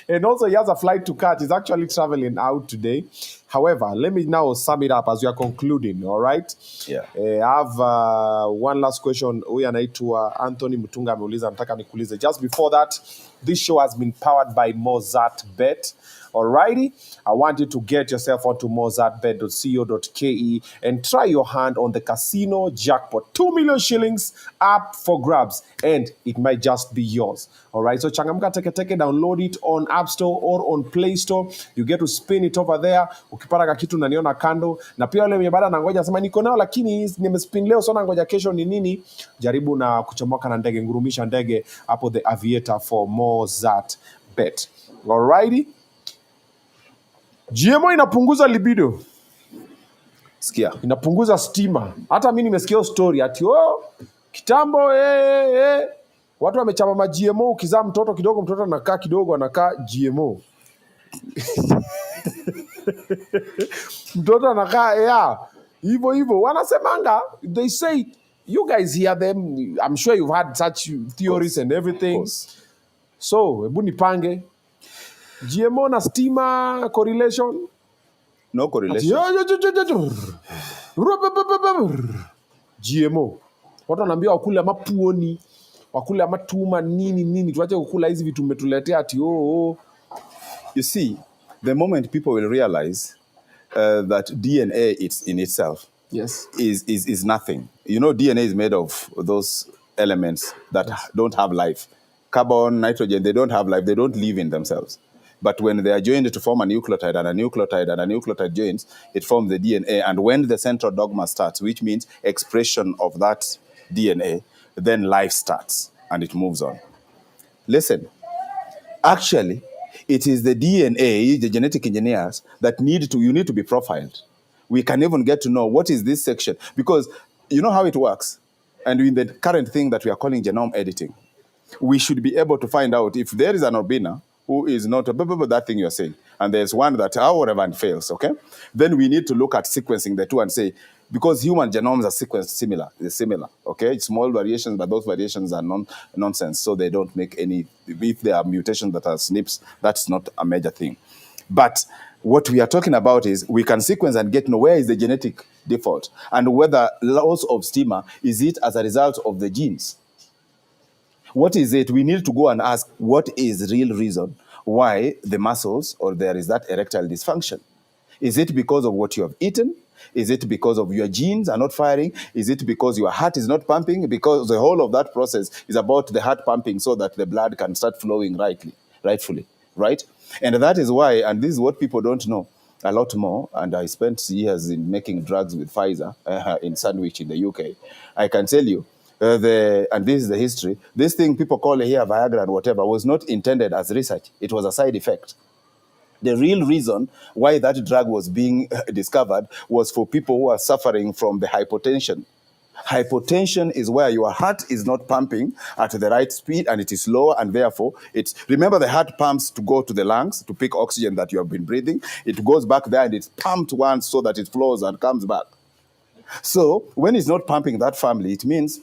And also he has a flight to catch. He's actually traveling out today. However, let me now sum it up as we are concluding, all right? Yeah. I have one last question. Huyu anaitwa Anthony Mutunga ameuliza, nataka nikuulize. Just before that, this show has been powered by Mozart Bet. Alrighty, I want you to get yourself onto mozartbet.co.ke and try your hand on the casino jackpot. 2 million shillings up for grabs, and it might just be yours. Alright, so changamka teke, download it on App Store or on Play Store. You get to spin it over there. Ukipata kakitu naniona kando. Na pia wale mwenye bada nangoja sema niko nao lakini nimespin leo so nangoja kesho ni nini? Jaribu na kuchomoka na ndege, ngurumisha ndege hapo the aviator for Mozart Bet. Alrighty. GMO inapunguza libido. Sikia. Inapunguza stima. Hata mimi nimesikia story ati kitambo watu wamechama ma GMO, ukizaa mtoto kidogo mtoto anakaa kidogo anakaa GMO. Mtoto anakaa hivyo wanasemanga, they say, you guys hear them, I'm sure you've had such theories and everything. So hebu nipange GMO na stima correlation? No correlation. GMO. Watu wanaambia wakule mapuoni, wakule matuma nini, tuache kukula hizi vitu umetuletea ati You see, the moment people will realize that DNA in itself is nothing. You know, DNA is made of those elements that don't have life. Carbon, nitrogen, they don't have life. They don't live in themselves. But when they are joined to form a nucleotide and a nucleotide and a nucleotide joins, it forms the DNA. And when the central dogma starts, which means expression of that DNA, then life starts and it moves on. Listen, actually, it is the DNA, the genetic engineers, that you need to be profiled. we can even get to know what is this section. Because you know how it works. And in the current thing that we are calling genome editing, we should be able to find out if there is an Obinna who is not that thing you're saying, and there's one that however fails, okay? Then we need to look at sequencing the two and say, because human genomes are sequenced similar, okay? It's small variations, but those variations are nonsense, so they don't make any, if there are mutations that are SNPs, that's not a major thing. But what we are talking about is we can sequence and get to know where is the genetic default, and whether loss of stigma, is it as a result of the genes? What is it? We need to go and ask what is real reason why the muscles or there is that erectile dysfunction. Is it because of what you have eaten? Is it because of your genes are not firing? Is it because your heart is not pumping? Because the whole of that process is about the heart pumping so that the blood can start flowing rightfully, right? And that is why, and this is what people don't know a lot more, and I spent years in making drugs with Pfizer in Sandwich in the UK. I can tell you, and this is the history, this thing people call here Viagra and whatever was not intended as research. It was a side effect. The real reason why that drug was being discovered was for people who are suffering from the hypotension. Hypotension is where your heart is not pumping at the right speed and it is lower, and therefore it's, remember the heart pumps to go to the lungs to pick oxygen that you have been breathing. It goes back there and it's pumped once so that it flows and comes back. So when it's not pumping that family, it means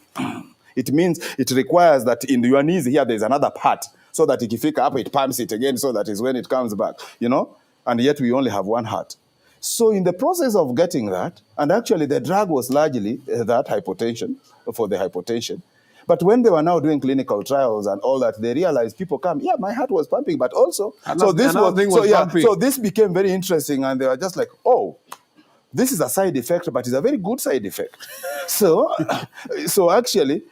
it requires that in your knees here there's another part so that if you pick up, it pumps it again so that is when it comes back, you know? And yet we only have one heart. So in the process of getting that, and actually the drug was largely that hypotension, for the hypotension. But when they were now doing clinical trials and all that, they realized people come, yeah, my heart was pumping, but also, so this became very interesting, and they were just like, oh, this is a side effect, but it's a very good side effect. So actually,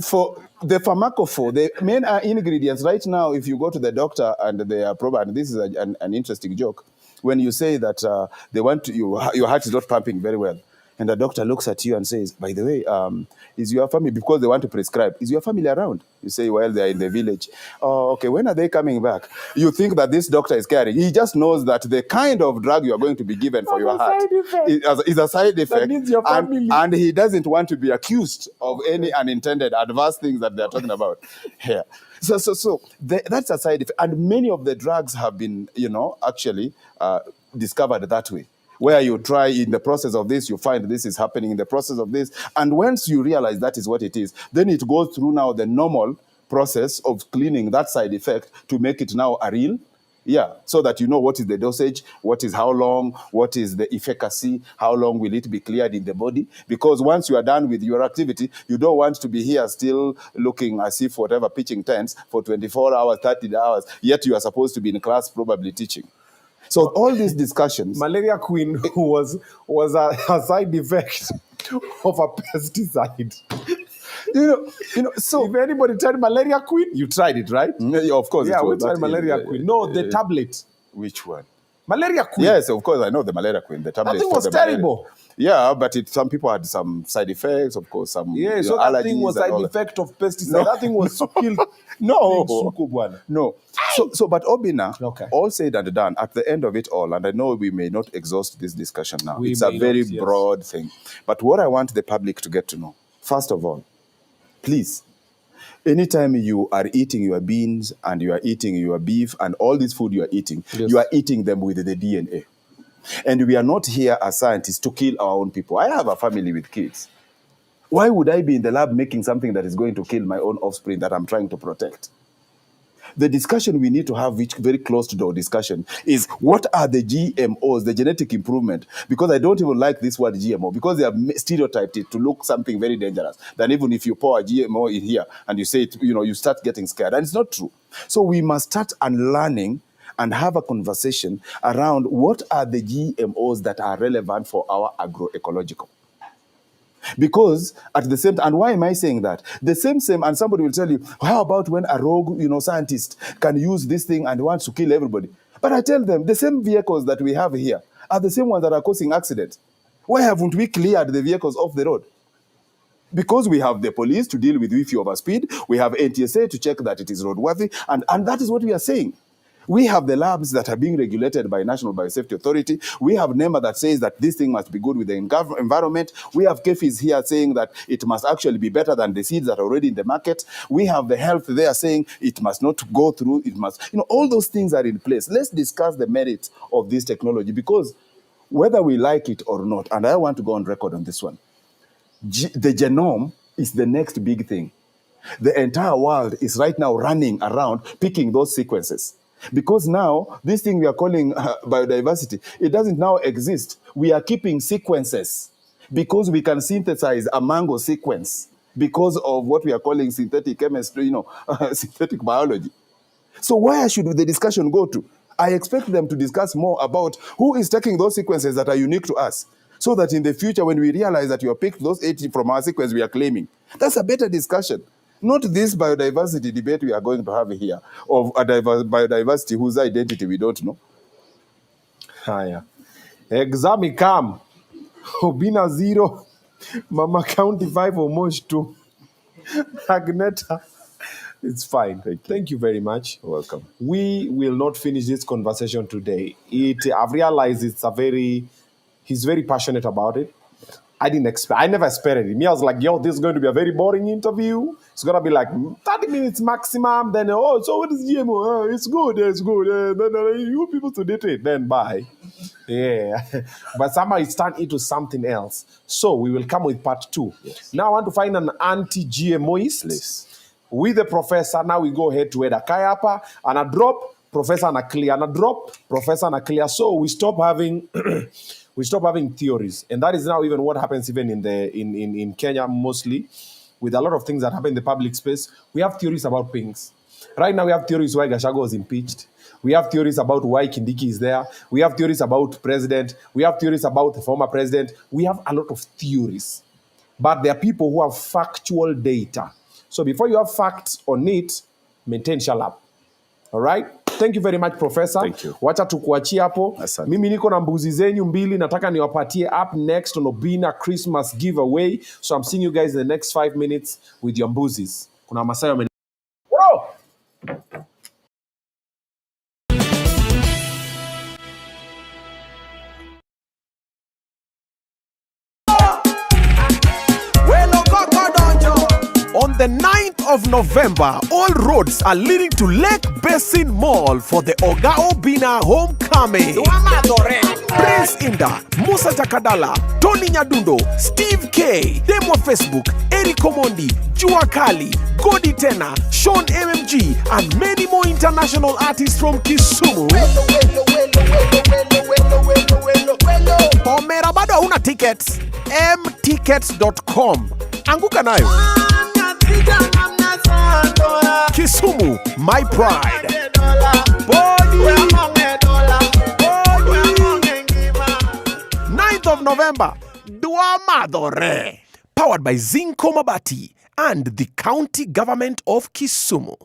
for the pharmacophore, the main ingredients right now, if you go to the doctor and they are probably, and this is an interesting joke, when you say that they want to, your heart is not pumping very well, and the doctor looks at you and says, by the way, is your family, because they want to prescribe, is your family around? You say, well, they're in the village. Oh, okay, when are they coming back? You think that this doctor is caring. He just knows that the kind of drug you are going to be given for your heart is a side effect. That means your family. And he doesn't want to be accused of any unintended adverse things that they're talking about here. So that's a side effect. And many of the drugs have been, actually discovered that way, where you try in the process of this, you find this is happening in the process of this. And once you realize that is what it is, then it goes through now the normal process of cleaning that side effect to make it now a real, so that you know what is the dosage, what is how long, what is the efficacy, how long will it be cleared in the body. Because once you are done with your activity, you don't want to be here still looking as if whatever pitching tents for 24 hours, 30 hours, yet you are supposed to be in class probably teaching. So all these discussions. Malaria Queen was a side effect of a pesticide. So if anybody tried Malaria Queen, you tried it, right? Yeah, of course. Yeah, we tried Malaria Queen. No, the tablet. Which one? Malaria Queen. Yes, of course, I know the Malaria Queen. The tablet. That thing was terrible. Yeah, but some people had some side effects, of course, some so allergies. That thing was side effect of pesticide. No. That thing was killed. No. So, but Obinna, all said and done, at the end of it all, and I know we may not exhaust this discussion now. It's a very broad thing. But what I want the public to get to know, first of all, please, anytime you are eating your beans and you are eating your beef and all this food you are eating, you are eating them with the DNA. And we are not here as scientists to kill our own people. I have a family with kids. Why would I be in the lab making something that is going to kill my own offspring that I'm trying to protect? The discussion we need to have, which very closed-door discussion, is what are the GMOs, the genetic improvement? Because I don't even like this word GMO, because they have stereotyped it to look something very dangerous. Then even if you pour a GMO in here and you say it, you start getting scared. And it's not true. So we must start unlearning and have a conversation around what are the GMOs that are relevant for our agroecological. Because at the same time, and why am I saying that? The same, and somebody will tell you, how about when a rogue, scientist can use this thing and wants to kill everybody? But I tell them, the same vehicles that we have here are the same ones that are causing accidents. Why haven't we cleared the vehicles off the road? Because we have the police to deal with if you overspeed, we have NTSA to check that it is roadworthy, and that is what we are saying. We have the labs that are being regulated by National Biosafety Authority. We have NEMA that says that this thing must be good with the environment. We have KEFIs here saying that it must actually be better than the seeds that are already in the market. We have the health there saying it must not go through, it must, all those things are in place. Let's discuss the merits of this technology, because whether we like it or not, and I want to go on record on this one, the genome is the next big thing. The entire world is right now running around picking those sequences. Because now, this thing we are calling biodiversity, it doesn't now exist. We are keeping sequences because we can synthesize a mango sequence because of what we are calling synthetic chemistry, synthetic biology. So where should the discussion go to? I expect them to discuss more about who is taking those sequences that are unique to us, so that in the future, when we realize that you have picked those 80 from our sequence we are claiming, that's a better discussion. Not this biodiversity debate we are going to have here of a biodiversity whose identity we don't know. Haya. Exam come. Obinna 0. Mama County 5 almost 2. Agneta. It's fine. Thank you very much. You're welcome. We will not finish this conversation today. I've realized he's very passionate about it. I never expected it. Me, I was like, yo, this is going to be a very boring interview. It's going to be like 30 minutes maximum. Then, so what is GMO? It's good. Then you people to date it. Then bye. Yeah. But somehow it's turned into something else. So we will come with part 2. Yes. Now I want to find an anti-GMOist. Please. With the professor, now we go head to head. Kayapa, and I drop Professor and a clear, and I drop Professor and a clear. So we stop having theories, and that is now even what happens even in Kenya mostly, with a lot of things that happen in the public space. We have theories about things. Right now we have theories why Gachagua was impeached. We have theories about why Kindiki is there. We have theories about president. We have theories about the former president. We have a lot of theories, but there are people who have factual data. So before you have facts on it, maintain shalab. All right? Thank you very much, Professor. Thank you. Wacha tukuachia hapo. Asante. Mimi niko na mbuzi zenyu mbili, nataka niwapatie up next on Obinna Christmas giveaway. So I'm seeing you guys in the next 5 minutes with your mbuzis. Kuna Masai wame... Bro! On the 9th of November, all roads are leading to Lake Basin Mall for the Oga Obinna homecoming. Prince Inda, Musa Jakadala, Tony Nyadundo, Steve K, Demo Facebook, Eric Omondi, Jua Kali, Godi Tena, Sean MMG, and many more international artists from Kisumu. Omera bado hauna tickets? mtickets.com. Anguka nayo. Kisumu, my pride. 9th of November, Dua Madore. Powered by Zinco Mabati and the County Government of Kisumu.